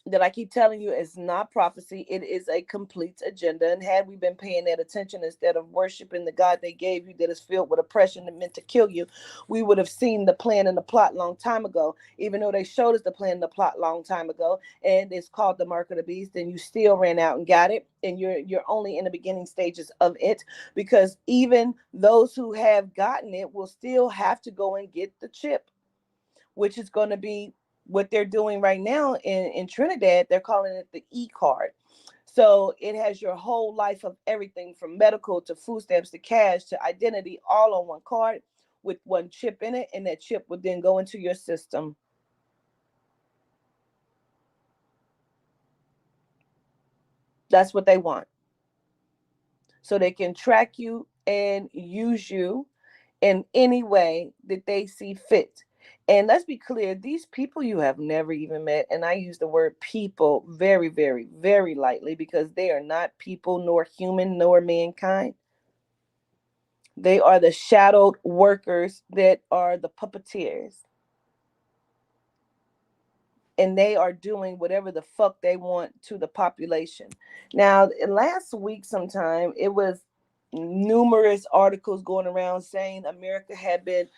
That I keep telling you is not prophecy. It is a complete agenda. And had we been paying that attention instead of worshiping the God they gave you that is filled with oppression and meant to kill you, we would have seen the plan and the plot long time ago, even though they showed us the plan and the plot long time ago. And it's called the mark of the beast, and you still ran out and got it. And you're only in the beginning stages of it, because even those who have gotten it will still have to go and get the chip, which is going to be what they're doing right now in Trinidad. They're calling it the e-card. So it has your whole life of everything from medical to food stamps to cash to identity, all on one card with one chip in it. And that chip would then go into your system. That's what they want. So they can track you and use you in any way that they see fit. And let's be clear, these people you have never even met, and I use the word people very, very, very lightly, because they are not people, nor human, nor mankind. They are the shadowed workers that are the puppeteers. And they are doing whatever the fuck they want to the population. Now, last week sometime, it was numerous articles going around saying America had been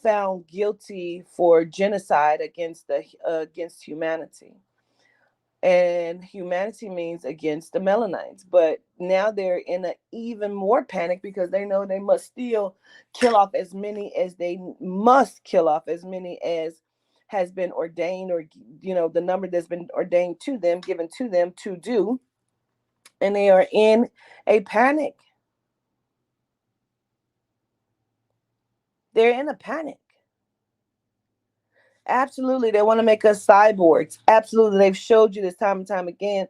found guilty for genocide against humanity. And humanity means against the Melanites. But now they're in an even more panic, because they know they must still kill off as many as they must kill off, as many as has been ordained, or the number that's been ordained to them, given to them to do. And they are in a panic. They're in a panic. Absolutely. They want to make us cyborgs. Absolutely. They've showed you this time and time again.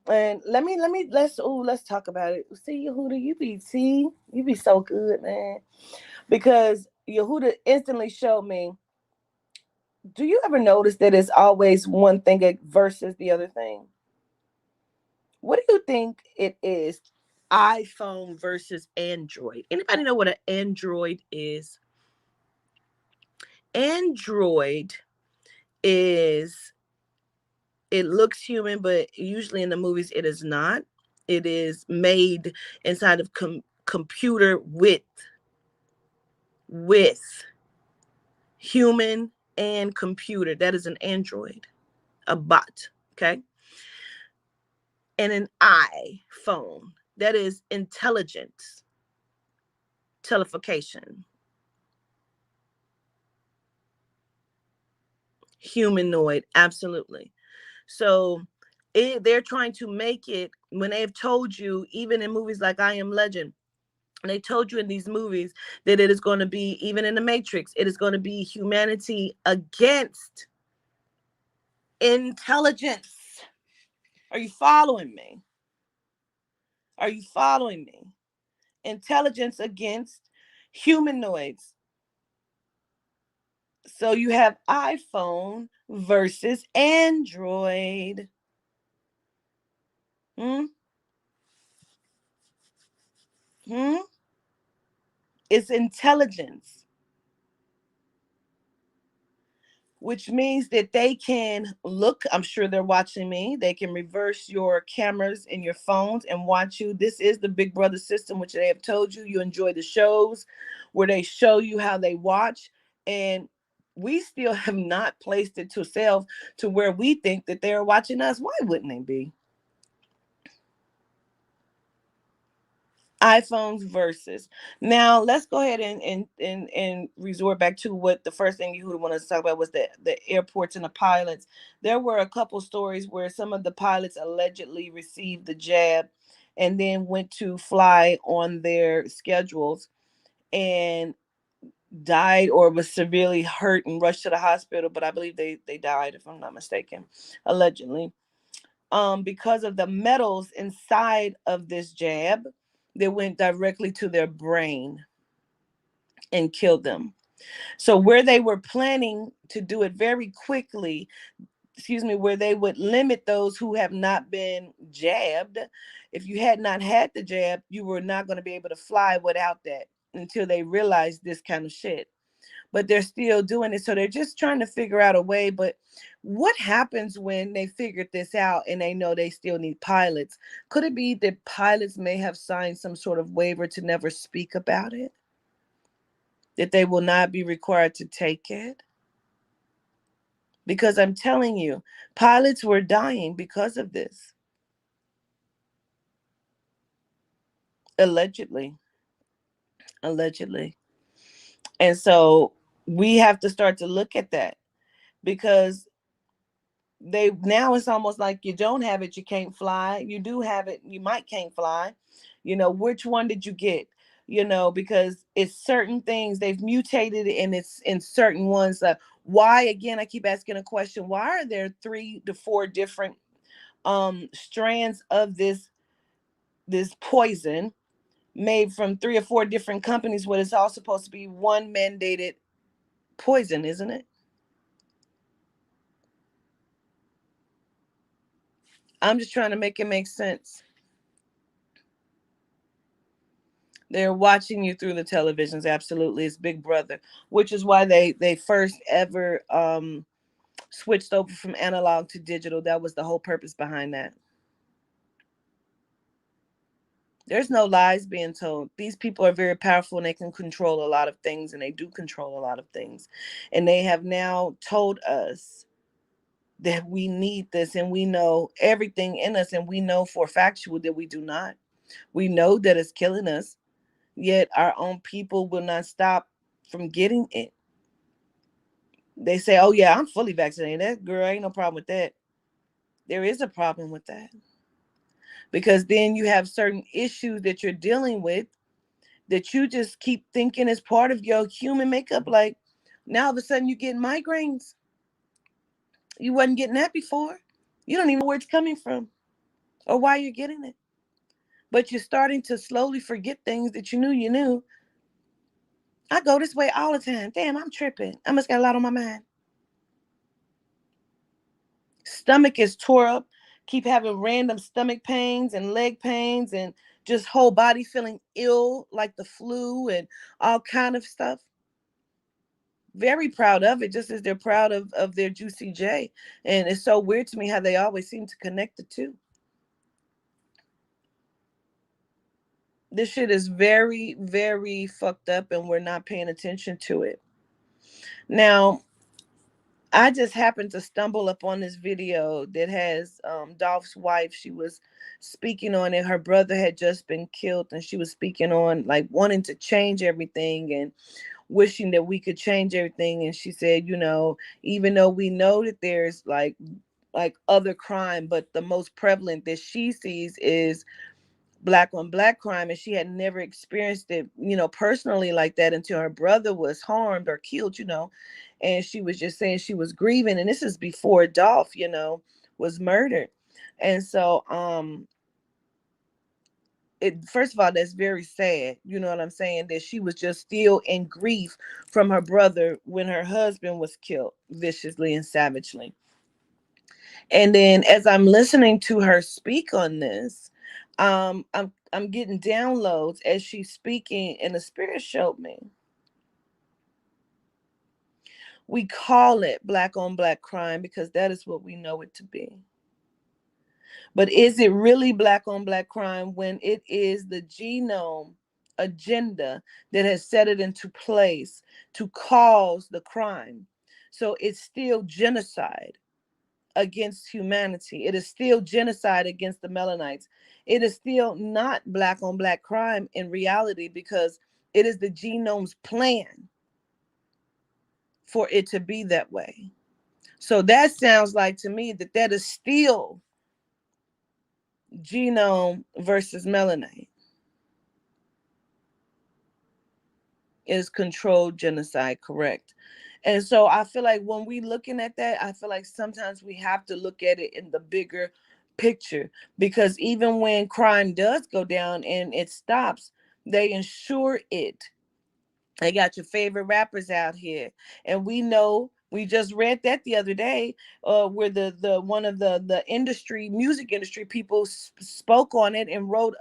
And let's talk about it. See, Yehuda, you be so good, man. Because Yehuda instantly showed me, do you ever notice that it's always one thing versus the other thing? What do you think it is? iPhone versus Android. Anybody know what an Android is? Android is, it looks human, but usually in the movies it is not. It is made inside of computer with human and computer. That is an Android, a bot. Okay. And an iPhone, that is intelligence, telefication, humanoid. Absolutely. So they're trying to make it, when they've told you, even in movies like I Am Legend, and they told you in these movies that it is going to be, even in the Matrix, it is going to be humanity against intelligence. Are you following me? Are you following me? Intelligence against humanoids. So you have iPhone versus Android. Hmm? Hmm? It's intelligence, which means that they can look. I'm sure they're watching me. They can reverse your cameras in your phones and watch you. This is the Big Brother system, which they have told you. You enjoy the shows where they show you how they watch. And we still have not placed it to self to where we think that they're watching us. Why wouldn't they be? iPhones versus. Now let's go ahead and resort back to what the first thing you would want to talk about was the airports and the pilots. There were a couple stories where some of the pilots allegedly received the jab and then went to fly on their schedules and died or was severely hurt and rushed to the hospital, but I believe they died, if I'm not mistaken, allegedly, because of the metals inside of this jab that went directly to their brain and killed them. So where they were planning to do it very quickly, where they would limit those who have not been jabbed. If you had not had the jab, you were not going to be able to fly without that until they realized this kind of shit. But they're still doing it. So they're just trying to figure out a way. But what happens when they figured this out and they know they still need pilots? Could it be that pilots may have signed some sort of waiver to never speak about it? That they will not be required to take it? Because I'm telling you, pilots were dying because of this. Allegedly. Allegedly. And so we have to start to look at that, because they now it's almost like you don't have it, you can't fly. You do have it, you might can't fly. Which one did you get? Because it's certain things they've mutated and it's in certain ones. Why, again, I keep asking a question, why are there 3 to 4 different strands of this poison made from 3 or 4 different companies when it's all supposed to be one mandated poison, isn't it? I'm just trying to make it make sense. They're watching you through the televisions. Absolutely. It's Big Brother, which is why they first ever switched over from analog to digital. That was the whole purpose behind that. There's no lies being told. These people are very powerful and they can control a lot of things, and they do control a lot of things. And they have now told us that we need this, and we know everything in us, and we know for factual that we do not. We know that it's killing us, yet our own people will not stop from getting it. They say, oh yeah, I'm fully vaccinated. That girl, ain't no problem with that. There is a problem with that. Because then you have certain issues that you're dealing with that you just keep thinking is part of your human makeup. Like, now all of a sudden you get migraines. You wasn't getting that before. You don't even know where it's coming from or why you're getting it. But you're starting to slowly forget things that you knew you knew. I go this way all the time. Damn, I'm tripping. I must got a lot on my mind. Stomach is tore up. Keep having random stomach pains and leg pains and just whole body feeling ill like the flu and all kind of stuff. Very proud of it, just as they're proud of their Juicy J. And it's so weird to me how they always seem to connect the two. This shit is very, very fucked up and we're not paying attention to it. Now, I just happened to stumble upon this video that has Dolph's wife. She was speaking on it. Her brother had just been killed, and she was speaking on like wanting to change everything and wishing that we could change everything. And she said, even though we know that there's like other crime, but the most prevalent that she sees is black on black crime, and she had never experienced it personally like that until her brother was harmed or killed. And she was just saying she was grieving, and this is before Dolph was murdered. And so first of all, that's very sad, you know what I'm saying, that she was just still in grief from her brother when her husband was killed viciously and savagely. And then as I'm listening to her speak on this, I'm getting downloads as she's speaking, and the spirit showed me. We call it black on black crime because that is what we know it to be. But is it really black on black crime when it is the genome agenda that has set it into place to cause the crime? So it's still genocide against humanity. It is still genocide against the Melanites. It is still not black on black crime in reality, because it is the genome's plan for it to be that way. So that sounds like to me that that is still genome versus melanite. Is controlled genocide correct? And so I feel like when we looking at that, I feel like sometimes we have to look at it in the bigger picture, because even when crime does go down and it stops, they ensure it. They got your favorite rappers out here, and we know, we just read that the other day, where the one of the industry, music industry people spoke on it and wrote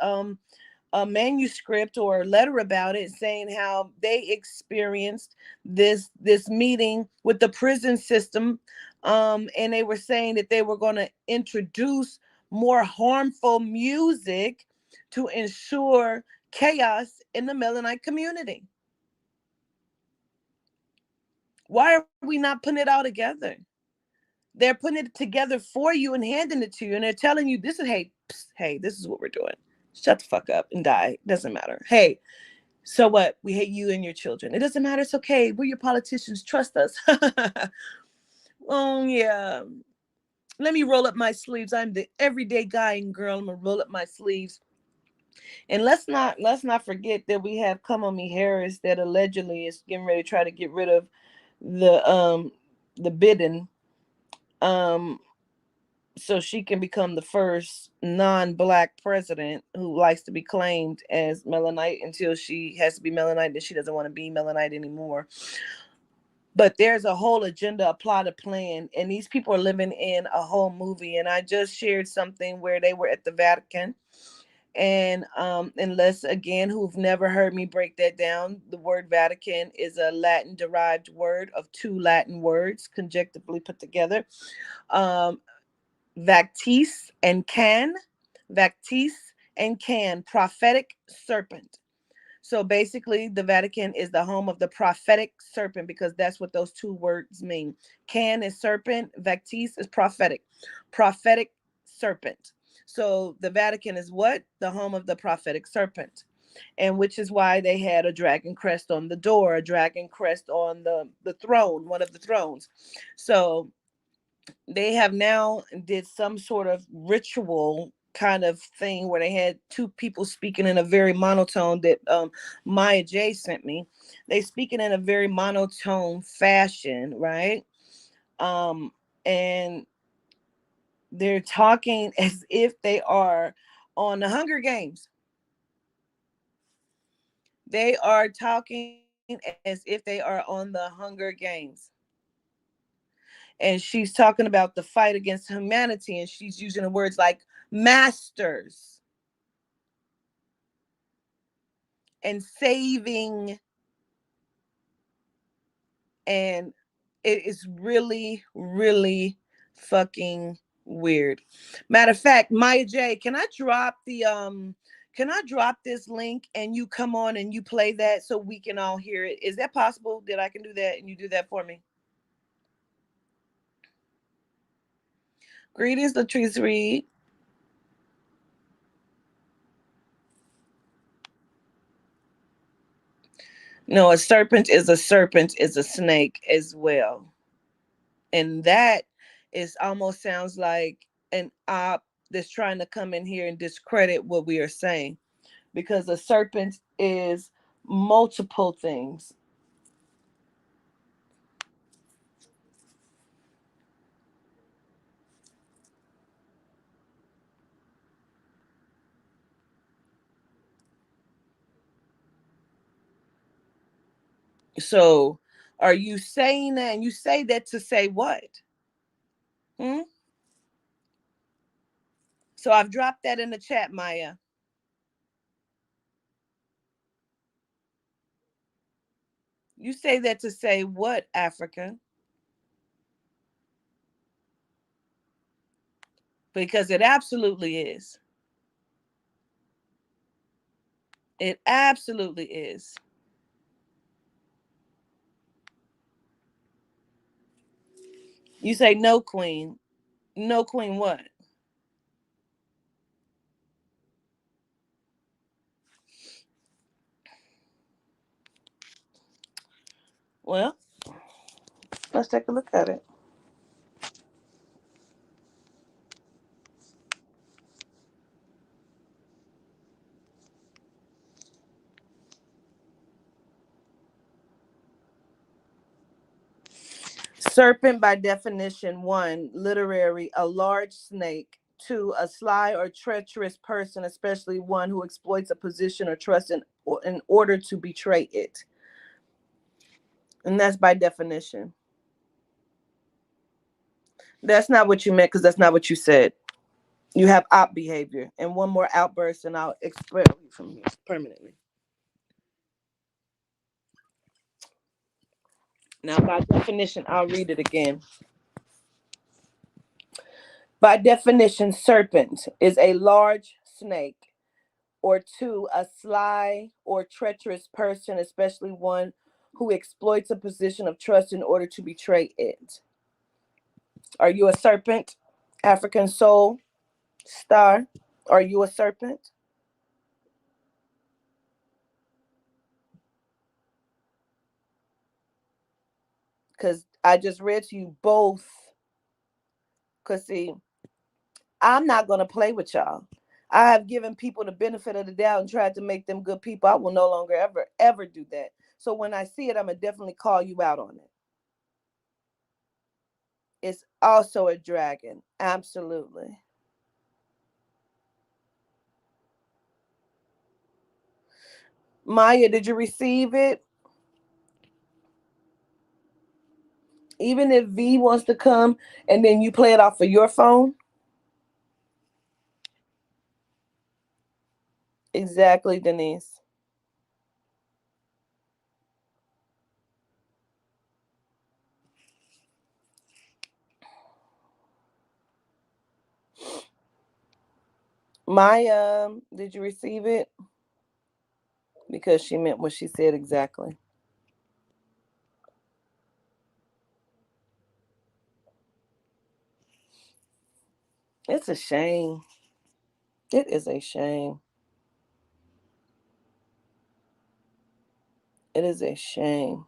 a manuscript or a letter about it, saying how they experienced this meeting with the prison system, and they were saying that they were going to introduce more harmful music to ensure chaos in the Mennonite community. Why are we not putting it all together? They're putting it together for you and handing it to you, and they're telling you, this is, hey, psst, hey, this is what we're doing. Shut the fuck up and die. Doesn't matter. Hey, so what? We hate you and your children. It doesn't matter. It's okay. We're your politicians. Trust us. Oh, yeah. Let me roll up my sleeves. I'm the everyday guy and girl. I'm gonna roll up my sleeves. And let's not forget that we have Kamala Harris that allegedly is getting ready to try to get rid of the Biden, um so she can become the first non-black president who likes to be claimed as Melanite, until she has to be Melanite, and she doesn't want to be Melanite anymore. But there's a whole agenda, a plot, a plan, and these people are living in a whole movie. And I just shared something where they were at the Vatican, and unless, again, who've never heard me break that down, the word Vatican is a Latin derived word of two Latin words conjunctively put together. um Vactis and can, Vactis and can, prophetic serpent. So basically, the Vatican is the home of the prophetic serpent, because that's what those two words mean. Can is serpent, Vactis is prophetic. Prophetic serpent. So the Vatican is what? The home of the prophetic serpent. And which is why they had a dragon crest on the door, a dragon crest on the throne, one of the thrones. So they have now did some sort of ritual kind of thing where they had two people speaking in a very monotone that Maya J sent me. They speaking in a very monotone fashion, right? um and they're talking as if they are on the Hunger Games. They are talking as if they are on the Hunger Games. And she's talking about the fight against humanity, and she's using the words like masters and saving. And it is really, really fucking weird. Matter of fact, Maya J, can I drop this link and you come on and you play that so we can all hear it? Is that possible that I can do that and you do that for me? Greetings, Latrice Reed. No, a serpent is a snake as well. And that is almost sounds like an op that's trying to come in here and discredit what we are saying, because a serpent is multiple things. So are you saying that, and you say that to say what? Hmm? So I've dropped that in the chat, Maya. You say that to say what, Africa? Because it absolutely is. It absolutely is. You say no, queen. No, queen, what? Well, let's take a look at it. Serpent, by definition, one, literary, a large snake. Two, a sly or treacherous person, especially one who exploits a position or trust in order to betray it. And that's by definition. That's not what you meant because that's not what you said. You have op behavior. And one more outburst and I'll expel you from here permanently. Now, by definition, I'll read it again. By definition, serpent is a large snake, or two, a sly or treacherous person, especially one who exploits a position of trust in order to betray it. Are you a serpent? African soul star, are you a serpent? Because I just read to you both. Because, see, I'm not going to play with y'all. I have given people the benefit of the doubt and tried to make them good people. I will no longer ever do that. So when I see it, I'm going to definitely call you out on it. It's also a dragon. Absolutely. Maya, did you receive it? Even if V wants to come and then you play it off of your phone? Exactly, Denise. Maya, did you receive it? Because she meant what she said exactly. It's a shame. It is a shame. It is a shame.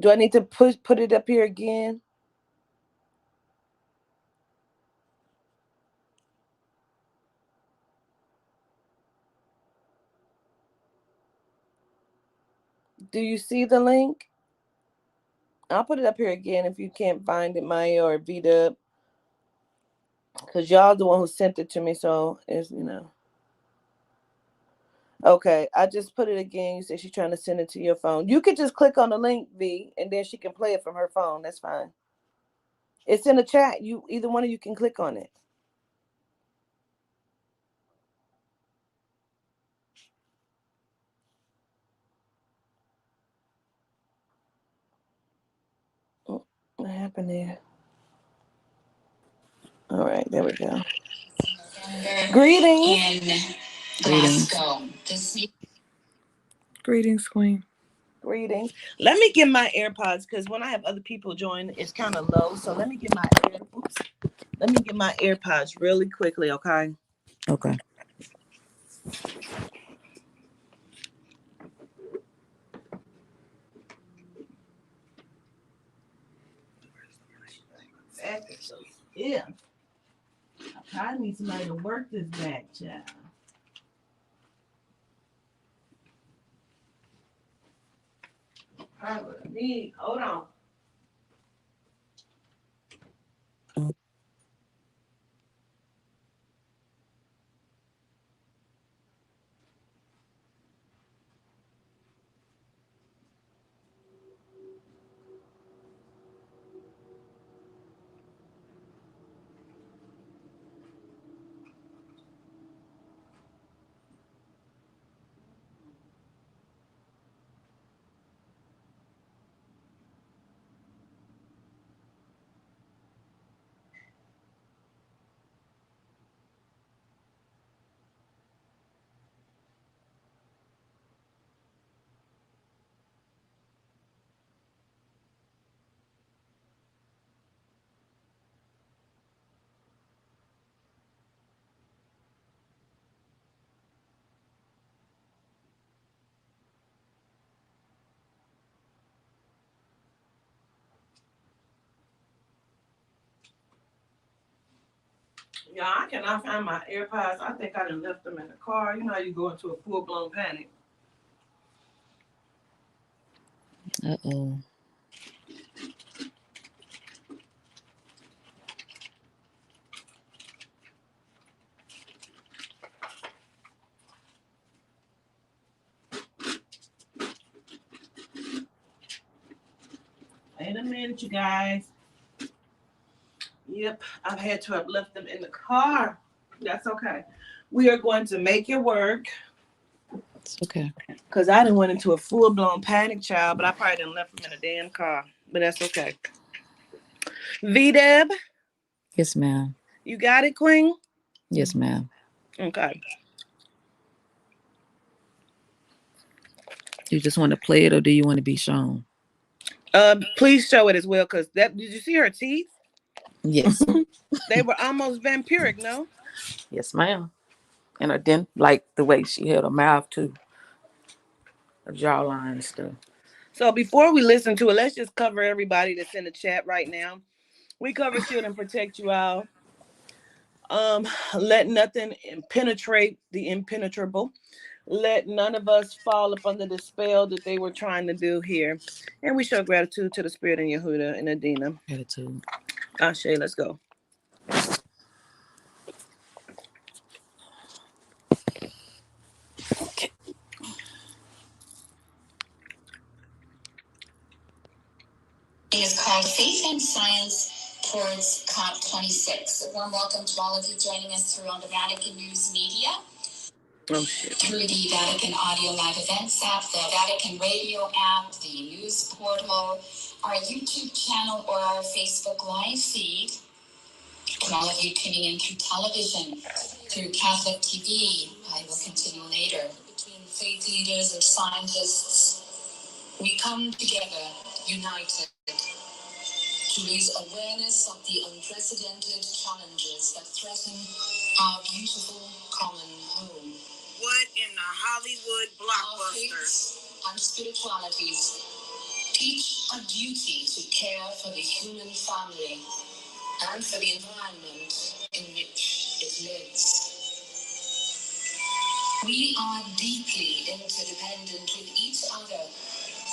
Do I need to put it up here again? Do you see the link? I'll put it up here again if you can't find it, Maya or Vita, because y'all the one who sent it to me. So it's. Okay, I just put it again. You said she's trying to send it to your phone. You could just click on the link, V, and then she can play it from her phone. That's fine. It's in the chat. Either one of you can click on it. What happened there? All right, there we go. Greetings. Greetings. Greetings, Queen. Greetings. Let me get my AirPods because when I have other people join, it's kind of low. So let me get my AirPods really quickly, okay? Okay. So, yeah. I need somebody to work this back, child. I need. Hold on. Yeah, I cannot find my AirPods. I think I done left them in the car. You know how you go into a full-blown panic. Uh-oh. Wait a minute, you guys. Yep, I've had to have left them in the car. That's okay. We are going to make it work. It's okay. Because I done went into a full-blown panic, child, but I probably done left them in a damn car. But that's okay. V-Deb, Yes, ma'am. you got it, Queen? Yes, ma'am. Okay. You just want to play it, or do you want to be shown? Please show it as well, because that, did you see her teeth? Yes. They were almost vampiric, no? Yes, ma'am. And I didn't like the way she held her mouth too. Her jawline and stuff. So before we listen to it, let's just cover everybody that's in the chat right now. We cover, shield, and protect you all. Let nothing penetrate the impenetrable. Let none of us fall up under the spell that they were trying to do here. And we show gratitude to the spirit in Yehuda and Adena. Gratitude. Ashe, let's go. Okay. Is called Faith and Science Towards COP26. A warm welcome to all of you joining us through on the Vatican News Media. Oh, shit. Through the Vatican Audio Live Events app, the Vatican Radio app, the news portal, our YouTube channel, or our Facebook Live feed. And all of you tuning in through television, through Catholic TV. I will continue later. Between faith leaders and scientists, we come together, united, to raise awareness of the unprecedented challenges that threaten our beautiful common home. What in the Hollywood blockbuster? Our faiths and spiritualities teach a duty to care for the human family and for the environment in which it lives. We are deeply interdependent with each other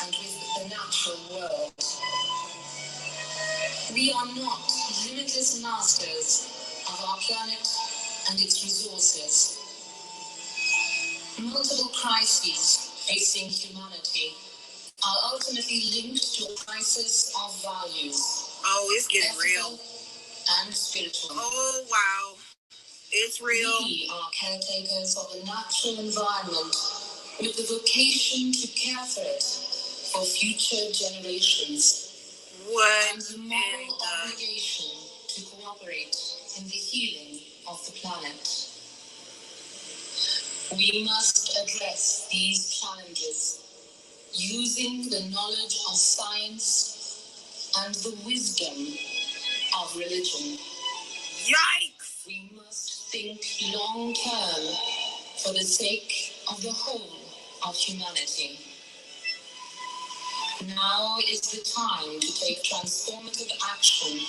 and with the natural world. We are not limitless masters of our planet and its resources. Multiple crises facing humanity are ultimately linked to a crisis of values. Oh, it's getting real. And spiritual. Oh, wow. It's real. We are caretakers of the natural environment with the vocation to care for it for future generations. What? And the moral obligation to cooperate in the healing of the planet. We must address these challenges using the knowledge of science and the wisdom of religion. Yikes! We must think long term for the sake of the whole of humanity. Now is the time to take transformative action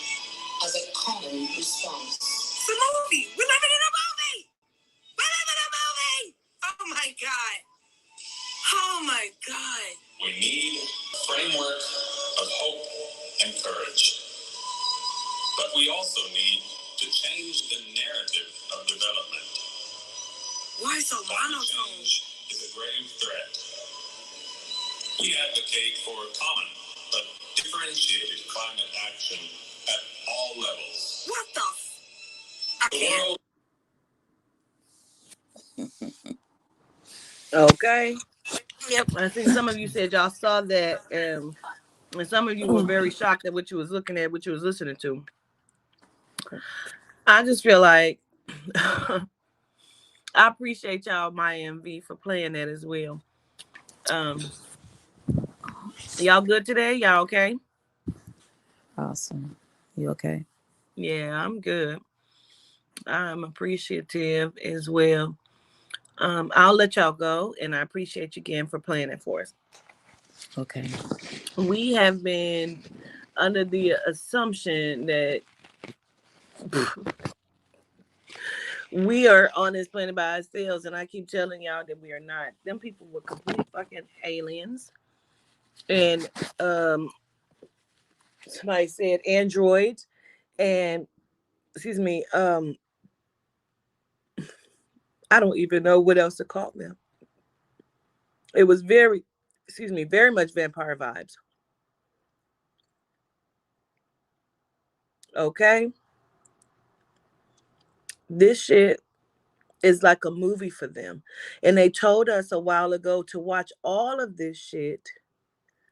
as a common response. It's a movie! We're living in a movie! We're living in a movie! Oh my God! Oh my God! We need a framework of hope and courage. But we also need to change the narrative of development. Why so Climate monotone? change is a grave threat. We advocate for common but differentiated climate action at all levels. What the I The can't. world Okay. Yep. I think some of you said y'all saw that, and some of you were very shocked at what you was looking at, what you was listening to. I just feel like I appreciate y'all, my MV, for playing that as well. Y'all good today? Y'all okay? Awesome. You okay? Yeah, I'm good. I'm appreciative as well. I'll let y'all go, and I appreciate you again for playing it for us. Okay. We have been under the assumption that We are on this planet by ourselves, and I keep telling y'all that we are not. Them people were complete fucking aliens. And somebody said androids, and excuse me, I don't even know what else to call them. It was very, excuse me, very much vampire vibes. Okay? This shit is like a movie for them. And they told us a while ago to watch all of this shit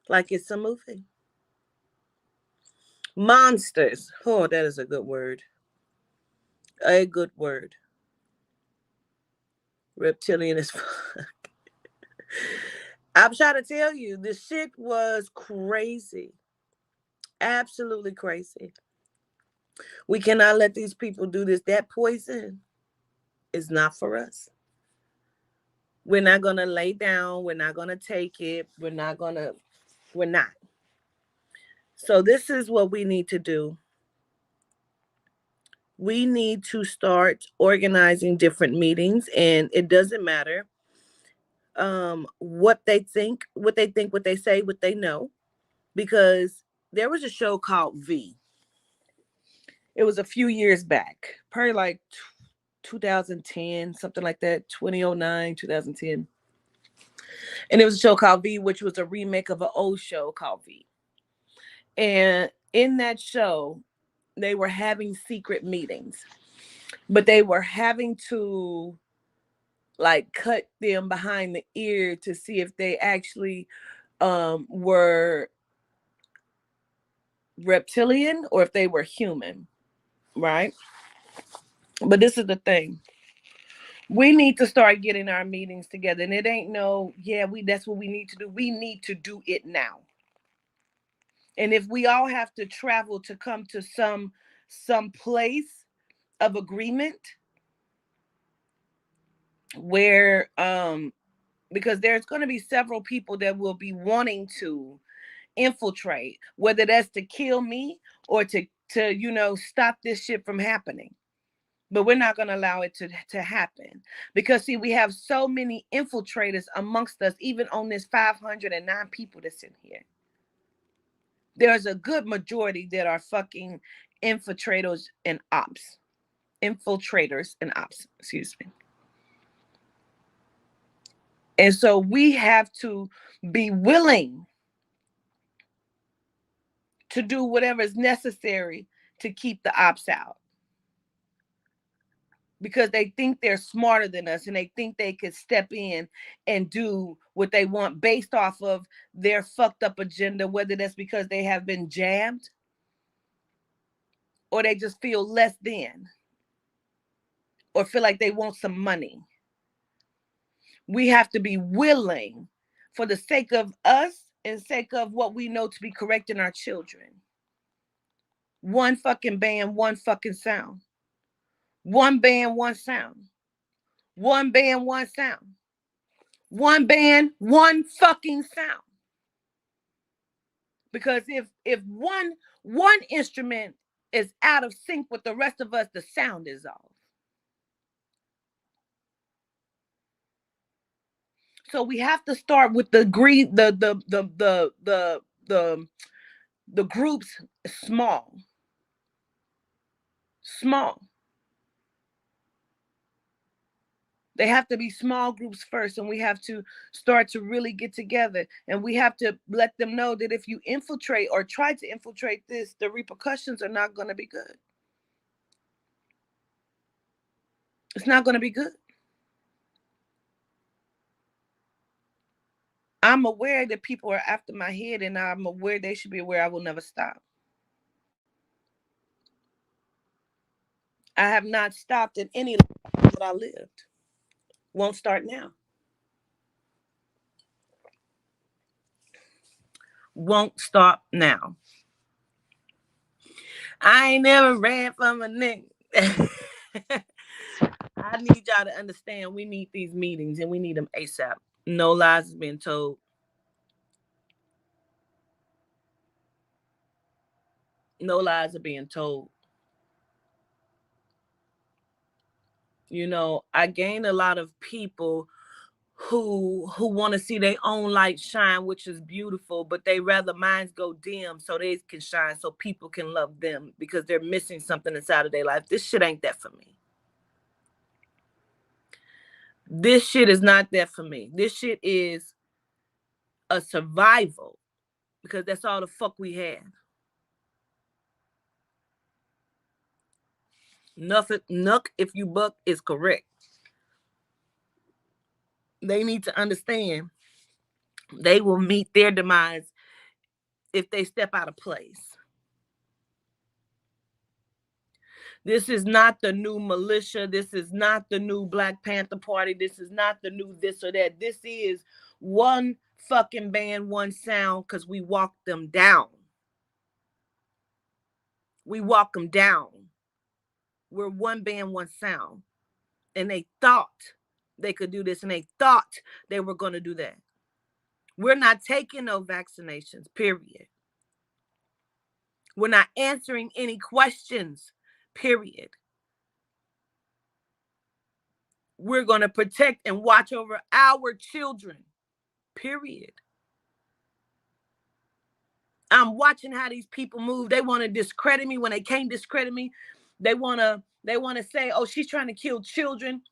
like it's a movie. Monsters. Oh, that is a good word. A good word. Reptilian as fuck. I'm trying to tell you, the shit was crazy. Absolutely crazy. We cannot let these people do this. That poison is not for us. We're not going to lay down. We're not going to take it. We're not. So, this is what we need to do. We need to start organizing different meetings, and it doesn't matter what they think, what they say, what they know, because there was a show called V. It was a few years back, probably like 2010, something like that, 2009, 2010. And it was a show called V, which was a remake of an old show called V. And in that show, they were having secret meetings, but they were having to like cut them behind the ear to see if they actually were reptilian or if they were human, right? But this is the thing. We need to start getting our meetings together. And it ain't no, yeah, that's what we need to do. We need to do it now. And if we all have to travel to come to some place of agreement where because there's going to be several people that will be wanting to infiltrate, whether that's to kill me or to stop this shit from happening. But we're not going to allow it to happen because see, we have so many infiltrators amongst us, even on this 509 people that's in here. There's a good majority that are fucking infiltrators and ops. Infiltrators and ops, excuse me. And so we have to be willing to do whatever is necessary to keep the ops out. Because they think they're smarter than us and they think they could step in and do what they want based off of their fucked up agenda, whether that's because they have been jammed or they just feel less than or feel like they want some money. We have to be willing for the sake of us and sake of what we know to be correct in our children. One fucking band, one fucking sound. One band, one sound. One band, one sound. One band, one fucking sound. Because if one instrument is out of sync with the rest of us, the sound is off. So we have to start with the groups small. Small. They have to be small groups first, and we have to start to really get together. And we have to let them know that if you infiltrate or try to infiltrate this, the repercussions are not going to be good. It's not going to be good. I'm aware that people are after my head, and I'm aware they should be aware I will never stop. I have not stopped in any life that I lived. Won't start now. Won't stop now. I ain't never ran from a nigga. I need y'all to understand we need these meetings and we need them ASAP. No lies has been told. No lies are being told. You know, I gained a lot of people who want to see their own light shine, which is beautiful, but they rather minds go dim so they can shine, so people can love them, because they're missing something inside of their life. This shit ain't that for me. This shit is not that for me. This shit is a survival, because that's all the fuck we have. Nothing, nuck if you buck is correct. They need to understand they will meet their demise if they step out of place. This is not the new militia. This is not the new Black Panther Party. This is not the new this or that. This is one fucking band, one sound, because we walk them down. We walk them down. We're one band, one sound. And they thought they could do this, and they thought they were going to do that. We're not taking no vaccinations, period. We're not answering any questions, period. We're going to protect and watch over our children, period. I'm watching how these people move. They want to discredit me when they can't discredit me. They want to say, oh, she's trying to kill children.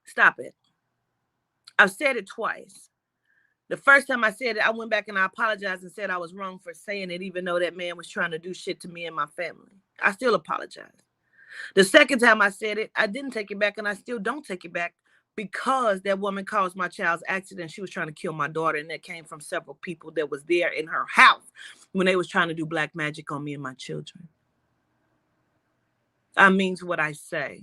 Stop it. I've said it twice. The first time I said it, I went back and I apologized and said I was wrong for saying it, even though that man was trying to do shit to me and my family. I still apologize. The second time I said it, I didn't take it back, and I still don't take it back, because that woman caused my child's accident. She was trying to kill my daughter, and that came from several people that was there in her house when they was trying to do black magic on me and my children. I means what I say.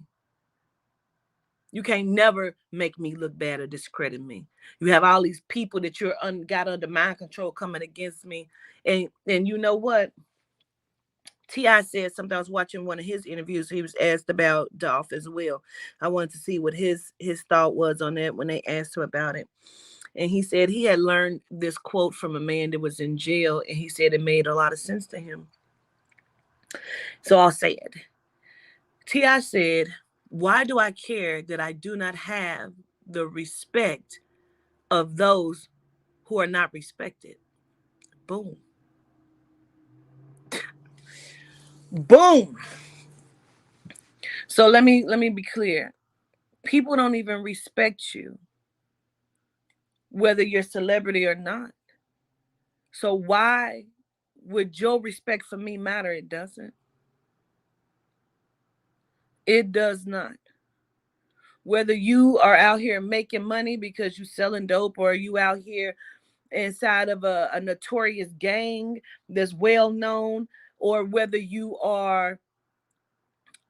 You can't never make me look bad or discredit me. You have all these people that you're got under mind control coming against me. And you know what? T.I. said something. I was watching one of his interviews. He was asked about Dolph as well. I wanted to see what his thought was on that when they asked him about it. And he said he had learned this quote from a man that was in jail, and he said it made a lot of sense to him. So I'll say it. T.I. said, why do I care that I do not have the respect of those who are not respected? Boom. Boom. So let me be clear. People don't even respect you, whether you're a celebrity or not. So why would your respect for me matter? It doesn't. It does not. Whether you are out here making money because you're selling dope, or you out here inside of a notorious gang that's well known, or whether you are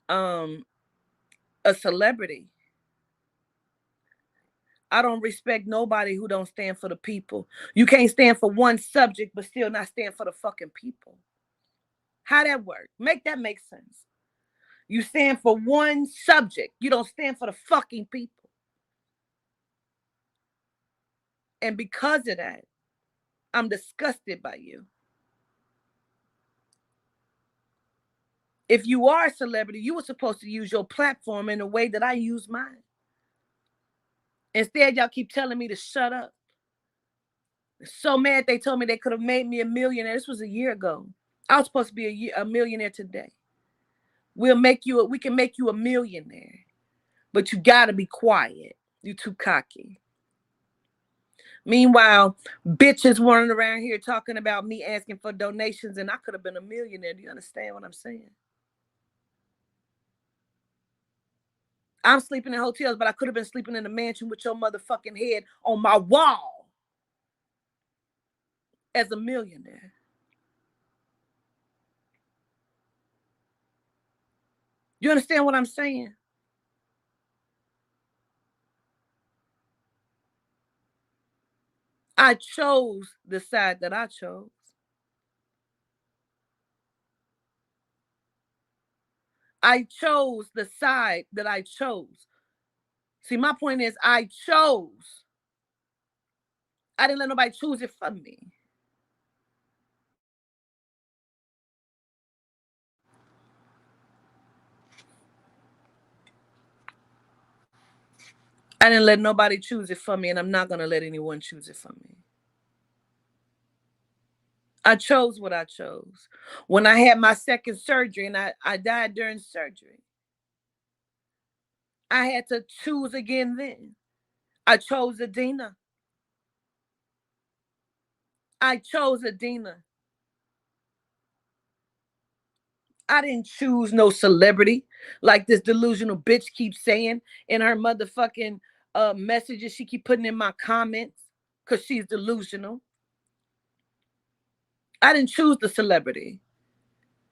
a celebrity. I don't respect nobody who don't stand for the people. You can't stand for one subject but still not stand for the fucking people. How that work? Make that make sense. You stand for one subject. You don't stand for the fucking people. And because of that, I'm disgusted by you. If you are a celebrity, you were supposed to use your platform in the way that I use mine. Instead, y'all keep telling me to shut up. So mad they told me they could have made me a millionaire. This was a year ago. I was supposed to be a millionaire today. We can make you a millionaire. But you gotta be quiet. You too cocky. Meanwhile, bitches running around here talking about me asking for donations, and I could have been a millionaire. Do you understand what I'm saying? I'm sleeping in hotels, but I could have been sleeping in a mansion with your motherfucking head on my wall as a millionaire. You understand what I'm saying? I chose the side that I chose. I chose the side that I chose. See, my point is I chose. I didn't let nobody choose it for me. I didn't let nobody choose it for me, and I'm not going to let anyone choose it for me. I chose what I chose. When I had my second surgery and I died during surgery, I had to choose again then. I chose Adena. I chose Adena. I didn't choose no celebrity like this delusional bitch keeps saying in her motherfucking messages she keep putting in my comments because she's delusional. I didn't choose the celebrity.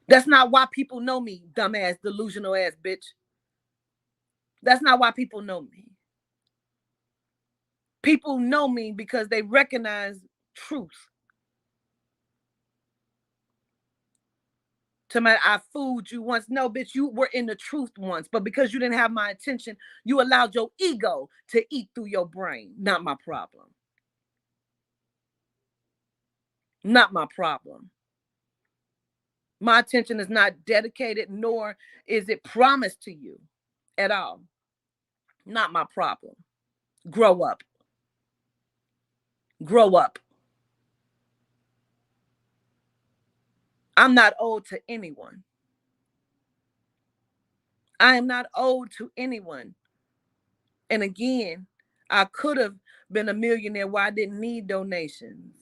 That's not why people know me, dumbass, delusional ass bitch. That's not why people know me. People know me because they recognize truth. To my, I fooled you once. No, bitch, you were in the truth once. But because you didn't have my attention, you allowed your ego to eat through your brain. Not my problem. Not my problem. My attention is not dedicated, nor is it promised to you at all. Not my problem. Grow up. Grow up. I'm not owed to anyone. I am not owed to anyone. And again, I could have been a millionaire where I didn't need donations.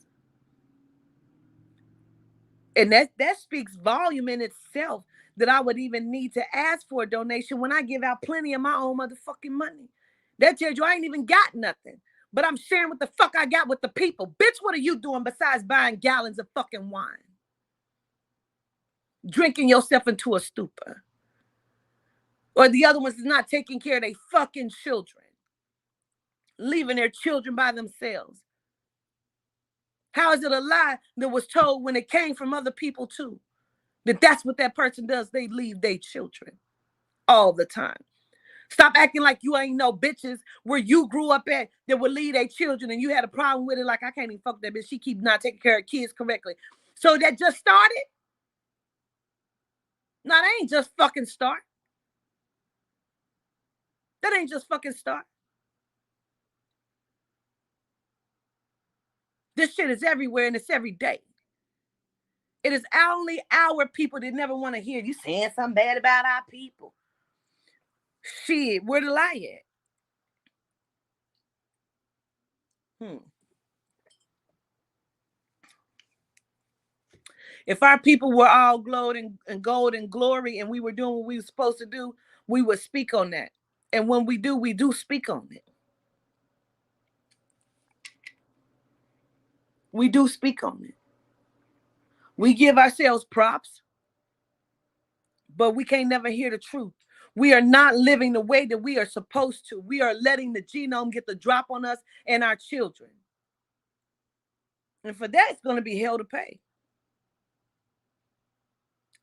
And that speaks volume in itself, that I would even need to ask for a donation when I give out plenty of my own motherfucking money. That tells you I ain't even got nothing, but I'm sharing what the fuck I got with the people. Bitch, what are you doing besides buying gallons of fucking wine? Drinking yourself into a stupor. Or the other ones is not taking care of their fucking children. Leaving their children by themselves. How is it a lie that was told when it came from other people too? That's what that person does. They leave their children all the time. Stop acting like you ain't no bitches where you grew up at that would leave their children and you had a problem with it. Like, I can't even fuck that bitch. She keep not taking care of kids correctly. So that just started? No, that ain't just fucking start. That ain't just fucking start. This shit is everywhere and it's every day. It is only our people that never want to hear you saying something bad about our people. Shit, where the lie at? If our people were all glowed in gold and glory and we were doing what we were supposed to do, we would speak on that. And when we do speak on it. We do speak on it. We give ourselves props, but we can't never hear the truth. We are not living the way that we are supposed to. We are letting the genome get the drop on us and our children. And for that, it's going to be hell to pay.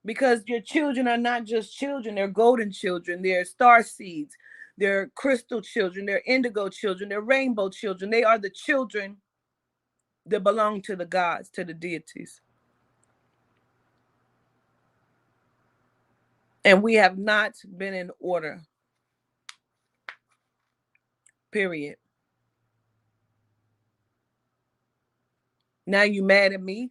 Because your children are not just children, they're golden children, they're star seeds, they're crystal children, they're indigo children, they're rainbow children. They are the children that belong to the gods, to the deities. And we have not been in order. Period. Now you mad at me?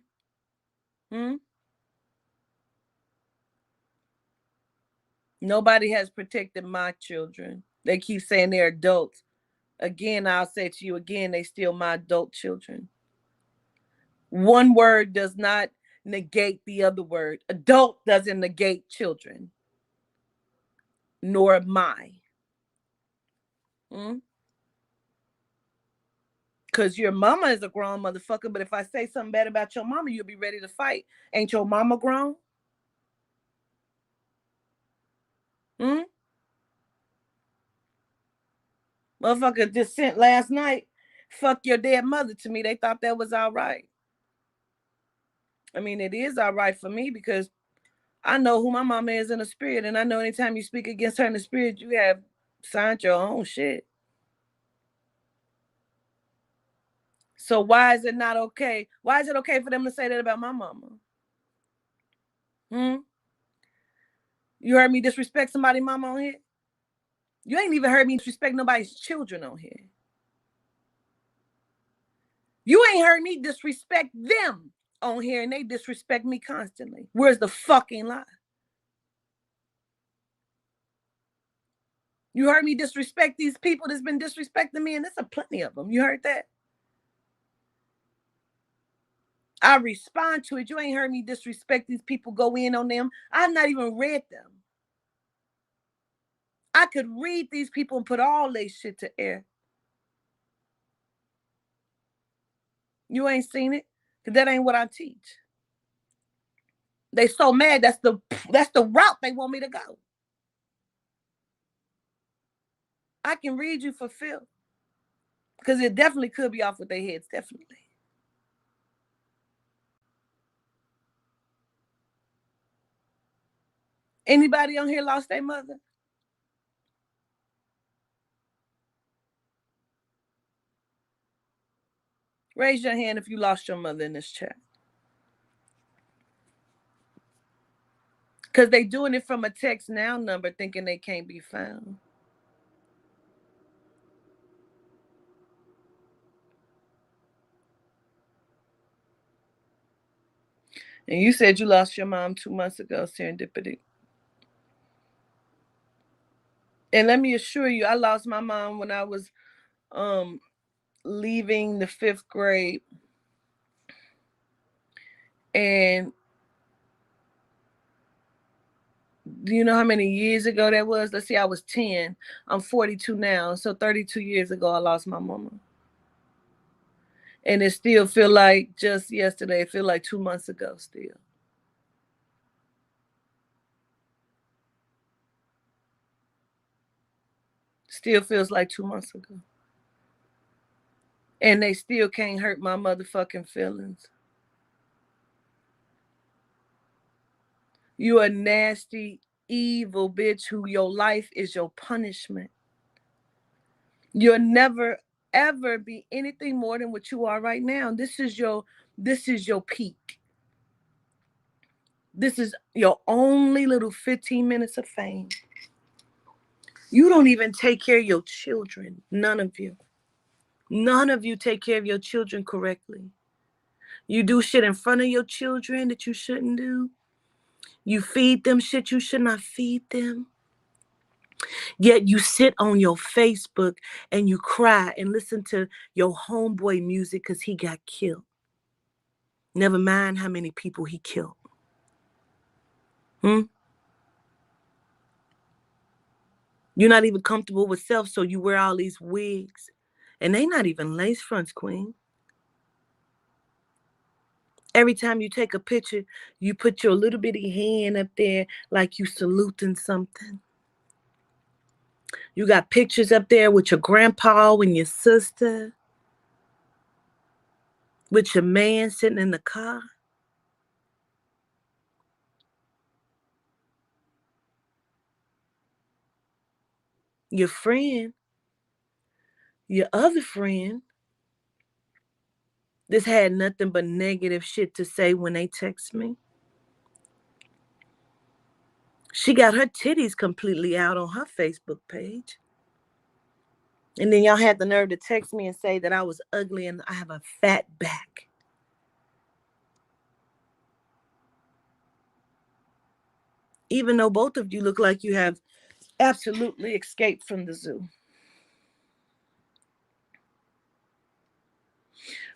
Nobody has protected my children. They keep saying they're adults. Again, I'll say to you again, they still my adult children. One word does not negate the other word. Adult doesn't negate children. Nor my. Because your mama is a grown motherfucker, but if I say something bad about your mama, you'll be ready to fight. Ain't your mama grown? Motherfucker just sent last night, fuck your dead mother to me. They thought that was all right. I mean, it is all right for me because I know who my mama is in the spirit. And I know anytime you speak against her in the spirit, you have signed your own shit. So why is it not okay? Why is it okay for them to say that about my mama? You heard me disrespect somebody's mama on here? You ain't even heard me disrespect nobody's children on here. You ain't heard me disrespect them on here, and they disrespect me constantly. Where's the fucking lie? You heard me disrespect these people that's been disrespecting me, and there's a plenty of them. You heard that? I respond to it. You ain't heard me disrespect these people, go in on them. I've not even read them. I could read these people and put all their shit to air. You ain't seen it? Because that ain't what I teach. They so mad, that's the route they want me to go. I can read you for Phil. Because it definitely could be off with their heads, definitely. Anybody on here lost their mother? Raise your hand if you lost your mother in this chat. Because they doing it from a text now number thinking they can't be found. And you said you lost your mom 2 months ago, serendipity. And let me assure you, I lost my mom when I was leaving the 5th grade. And do you know how many years ago that was? Let's see, I was 10. I'm 42 now. So 32 years ago, I lost my mama. And it still feel like just yesterday. It feel like 2 months ago still. Still feels like 2 months ago. And they still can't hurt my motherfucking feelings. You a nasty, evil bitch who your life is your punishment. You'll never, ever be anything more than what you are right now. This is your peak. This is your only little 15 minutes of fame. You don't even take care of your children. None of you. None of you take care of your children correctly. You do shit in front of your children that you shouldn't do. You feed them shit you should not feed them. Yet you sit on your Facebook and you cry and listen to your homeboy music because he got killed. Never mind how many people he killed. You're not even comfortable with self, so you wear all these wigs. And they not even lace fronts, queen. Every time you take a picture, you put your little bitty hand up there like you saluting something. You got pictures up there with your grandpa and your sister, with your man sitting in the car. Your friend, your other friend, this had nothing but negative shit to say when they text me. She got her titties completely out on her Facebook page. And then y'all had the nerve to text me and say that I was ugly and I have a fat back. Even though both of you look like you have absolutely escaped from the zoo.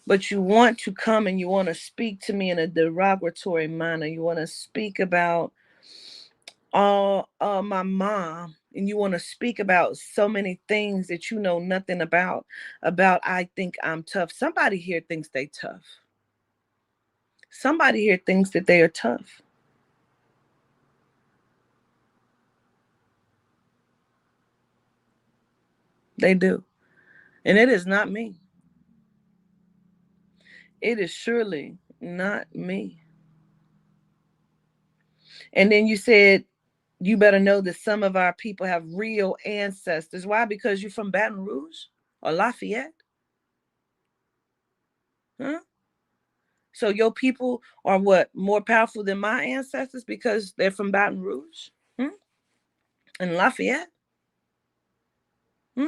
But you want to come and you want to speak to me in a derogatory manner. You want to speak about my mom, and you want to speak about so many things that you know nothing about I think I'm tough. Somebody here thinks they tough. Somebody here thinks that they are tough. They do. And it is not me. It is surely not me. And then you said, you better know that some of our people have real ancestors. Why? Because you're from Baton Rouge or Lafayette? Huh? So your people are what? More powerful than my ancestors because they're from Baton Rouge? And Lafayette? Hmm?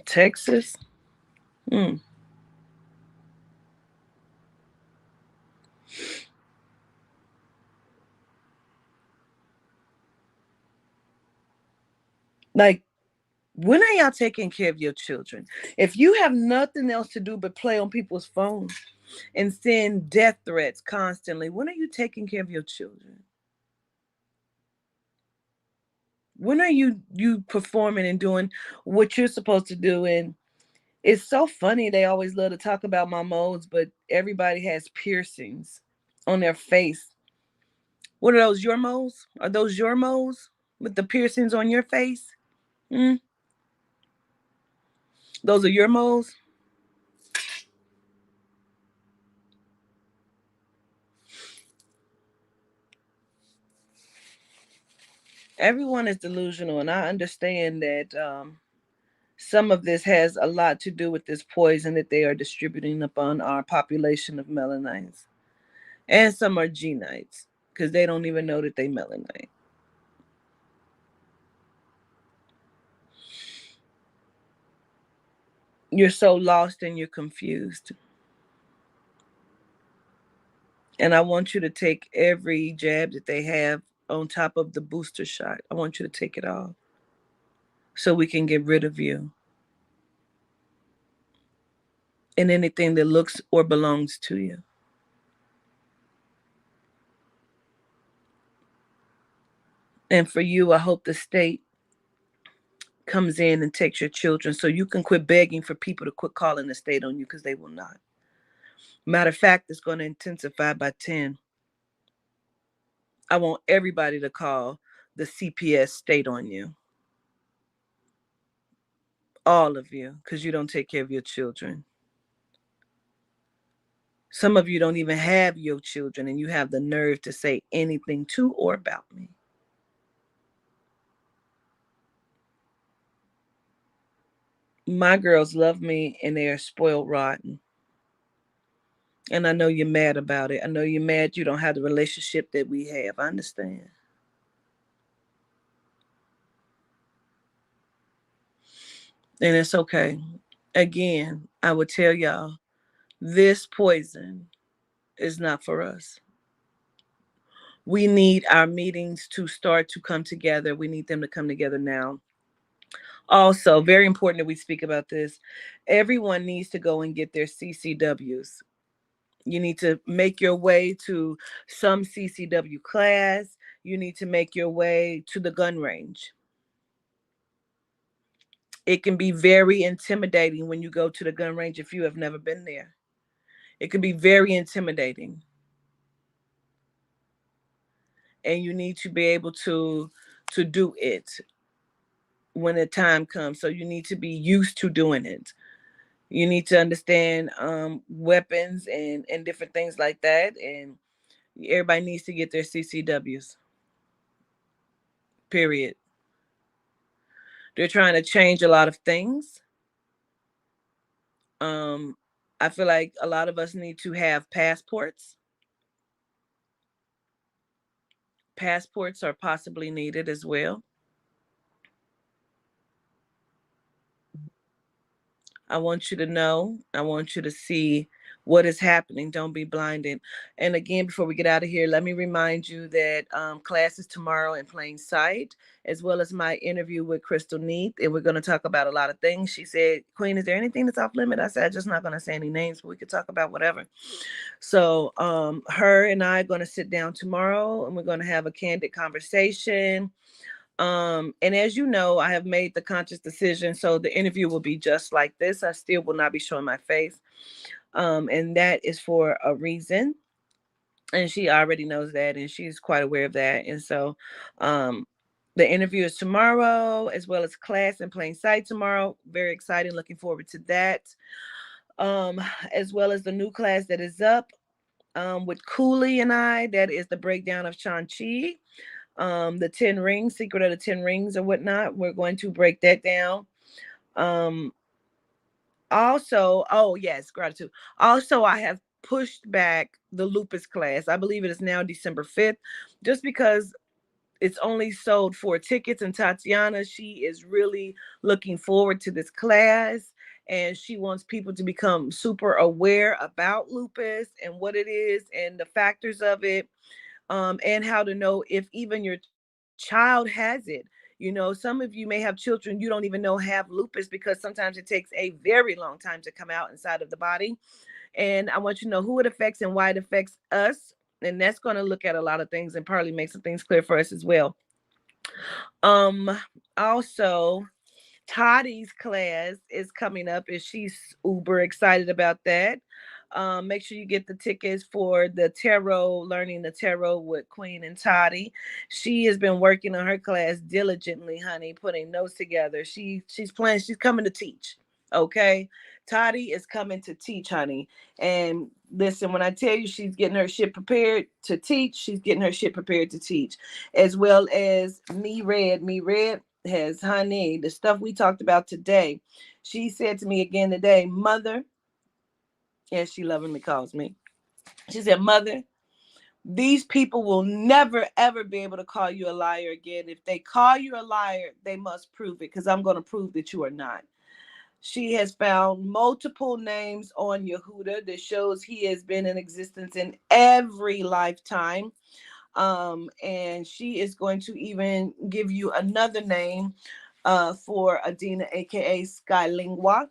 Texas. Hmm. Like, when are y'all taking care of your children? If you have nothing else to do but play on people's phones and send death threats constantly, when are you taking care of your children? When are you performing and doing what you're supposed to do? And it's so funny, they always love to talk about my moles, but everybody has piercings on their face. What are those, your moles? Are those your moles with the piercings on your face? Mm? Those are your moles? Everyone is delusional, and I understand that some of this has a lot to do with this poison that they are distributing upon our population of melanites. And some are genites because they don't even know that they melanite. You're so lost and you're confused. And I want you to take every jab that they have on top of the booster shot. I want you to take it all so we can get rid of you and anything that looks or belongs to you. And for you, I hope the state comes in and takes your children so you can quit begging for people to quit calling the state on you, because they will not. Matter of fact, it's going to intensify by 10. I want everybody to call the CPS state on you. All of you, because you don't take care of your children. Some of you don't even have your children, and you have the nerve to say anything to or about me. My girls love me, and they are spoiled rotten. And I know you're mad about it. I know you're mad you don't have the relationship that we have. I understand. And it's okay. Again, I would tell y'all, this poison is not for us. We need our meetings to start to come together. We need them to come together now. Also, very important that we speak about this. Everyone needs to go and get their CCWs. You need to make your way to some CCW class. You need to make your way to the gun range. It can be very intimidating when you go to the gun range if you have never been there. It can be very intimidating. And you need to be able to do it when the time comes. So you need to be used to doing it. You need to understand weapons and different things like that. And everybody needs to get their CCWs. Period. They're trying to change a lot of things. Um, I feel like a lot of us need to have passports. Passports are possibly needed as well. I want you to know. I want you to see what is happening. Don't be blinded. And again, before we get out of here, let me remind you that class is tomorrow in plain sight, as well as my interview with Crystal Neath. And we're going to talk about a lot of things. She said, Queen, is there anything that's off limit? I said, I'm just not going to say any names, but we could talk about whatever. So her and I are going to sit down tomorrow, and we're going to have a candid conversation. And as you know, I have made the conscious decision, so the interview will be just like this. I still will not be showing my face. And that is for a reason. And she already knows that, and she's quite aware of that. And so the interview is tomorrow, as well as class in plain sight tomorrow. Very exciting, looking forward to that. Um, as well as the new class that is up with Cooley and I, that is the breakdown of Shang-Chi. The 10 rings, secret of the 10 rings or whatnot. We're going to break that down. Also, oh yes, gratitude. Also, I have pushed back the lupus class. I believe it is now December 5th, just because it's only sold 4 tickets. And Tatiana, she is really looking forward to this class. And she wants people to become super aware about lupus and what it is and the factors of it, and how to know if even your child has it. You know, some of you may have children you don't even know have lupus, because sometimes it takes a very long time to come out inside of the body. And I want you to know who it affects and why it affects us. And that's going to look at a lot of things and probably make some things clear for us as well. Also, Tottie's class is coming up, and she's uber excited about that. Make sure you get the tickets for the tarot, learning the tarot with Queen and Toddy. She has been working on her class diligently, honey, putting notes together. She's planning, she's coming to teach. Okay. Toddy is coming to teach, honey. And listen, when I tell you she's getting her shit prepared to teach, she's getting her shit prepared to teach. As well as Me Red. Me Red has, honey, the stuff we talked about today. She said to me again today, Mother, as she lovingly calls me, she said, Mother, these people will never, ever be able to call you a liar again. If they call you a liar, they must prove it, because I'm going to prove that you are not. She has found multiple names on Yehuda that shows he has been in existence in every lifetime. And she is going to even give you another name for Adena, aka Skylingua.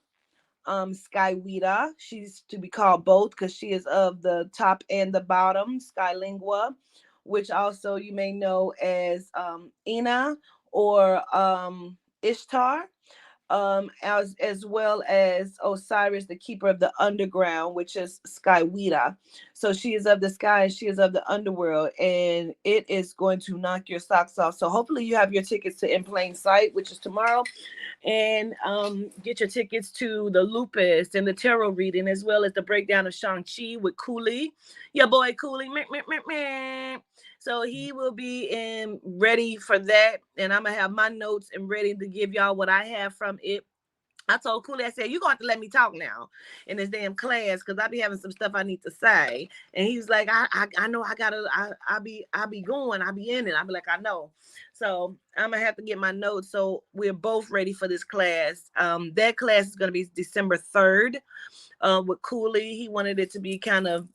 Skywita. She's to be called both because she is of the top and the bottom, Skylingua, which also you may know as Ina or Ishtar. As well as Osiris, the keeper of the underground, which is Skywita. So she is of the sky and she is of the underworld, and it is going to knock your socks off. So hopefully you have your tickets to In Plain Sight, which is tomorrow, and get your tickets to the lupus and the tarot reading, as well as the breakdown of Shang-Chi with Cooley, your boy Cooley. Meh, meh, meh, meh. So he will be in ready for that, and I'm gonna have my notes and ready to give y'all what I have from it. I told Cooley, I said, you're going to have to let me talk now in this damn class, because I be having some stuff I need to say. And he's like, I know I gotta, I be going, I be in it. I be like, I know. So I'm gonna have to get my notes. So we're both ready for this class. That class is gonna be December 3rd with Cooley. He wanted it to be kind of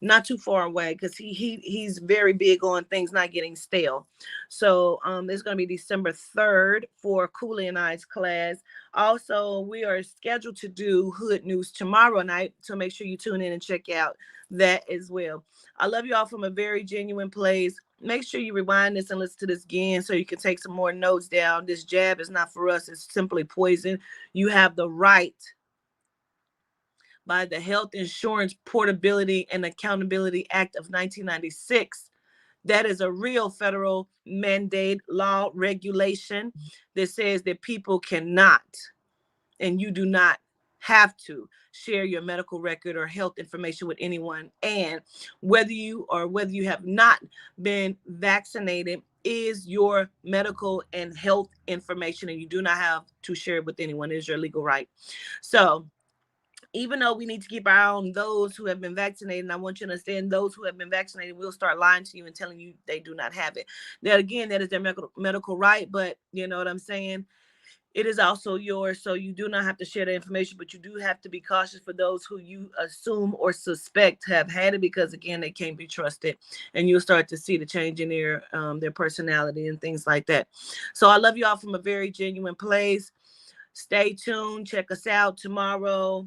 not too far away, because he's very big on things not getting stale. So it's going to be December 3rd for Cooley and I's class. Also, we are scheduled to do Hood News tomorrow night, so make sure you tune in and check out that as well. I love you all from a very genuine place. Make sure you rewind this and listen to this again so you can take some more notes down. This jab is not for us. It's simply poison. You have the right by the Health Insurance Portability and Accountability Act of 1996. That is a real federal mandate, law, regulation that says that people cannot, and you do not have to, share your medical record or health information with anyone. And whether you have not been vaccinated is your medical and health information, and you do not have to share it with anyone. It is your legal right. So even though we need to keep our eye on those who have been vaccinated, and I want you to understand, those who have been vaccinated will start lying to you and telling you they do not have it. Now, again, that is their medical right, but you know what I'm saying? It is also yours, so you do not have to share the information, but you do have to be cautious for those who you assume or suspect have had it, because, again, they can't be trusted, and you'll start to see the change in their personality and things like that. So I love you all from a very genuine place. Stay tuned. Check us out tomorrow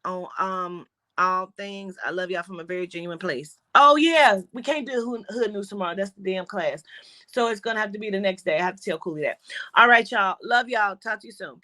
on all things. I love y'all from a very genuine place. Oh yeah, we can't do Hood News tomorrow. That's the damn class. So it's gonna have to be the next day. I have to tell Cooley that. All right, y'all. Love y'all. Talk to you soon. Peace.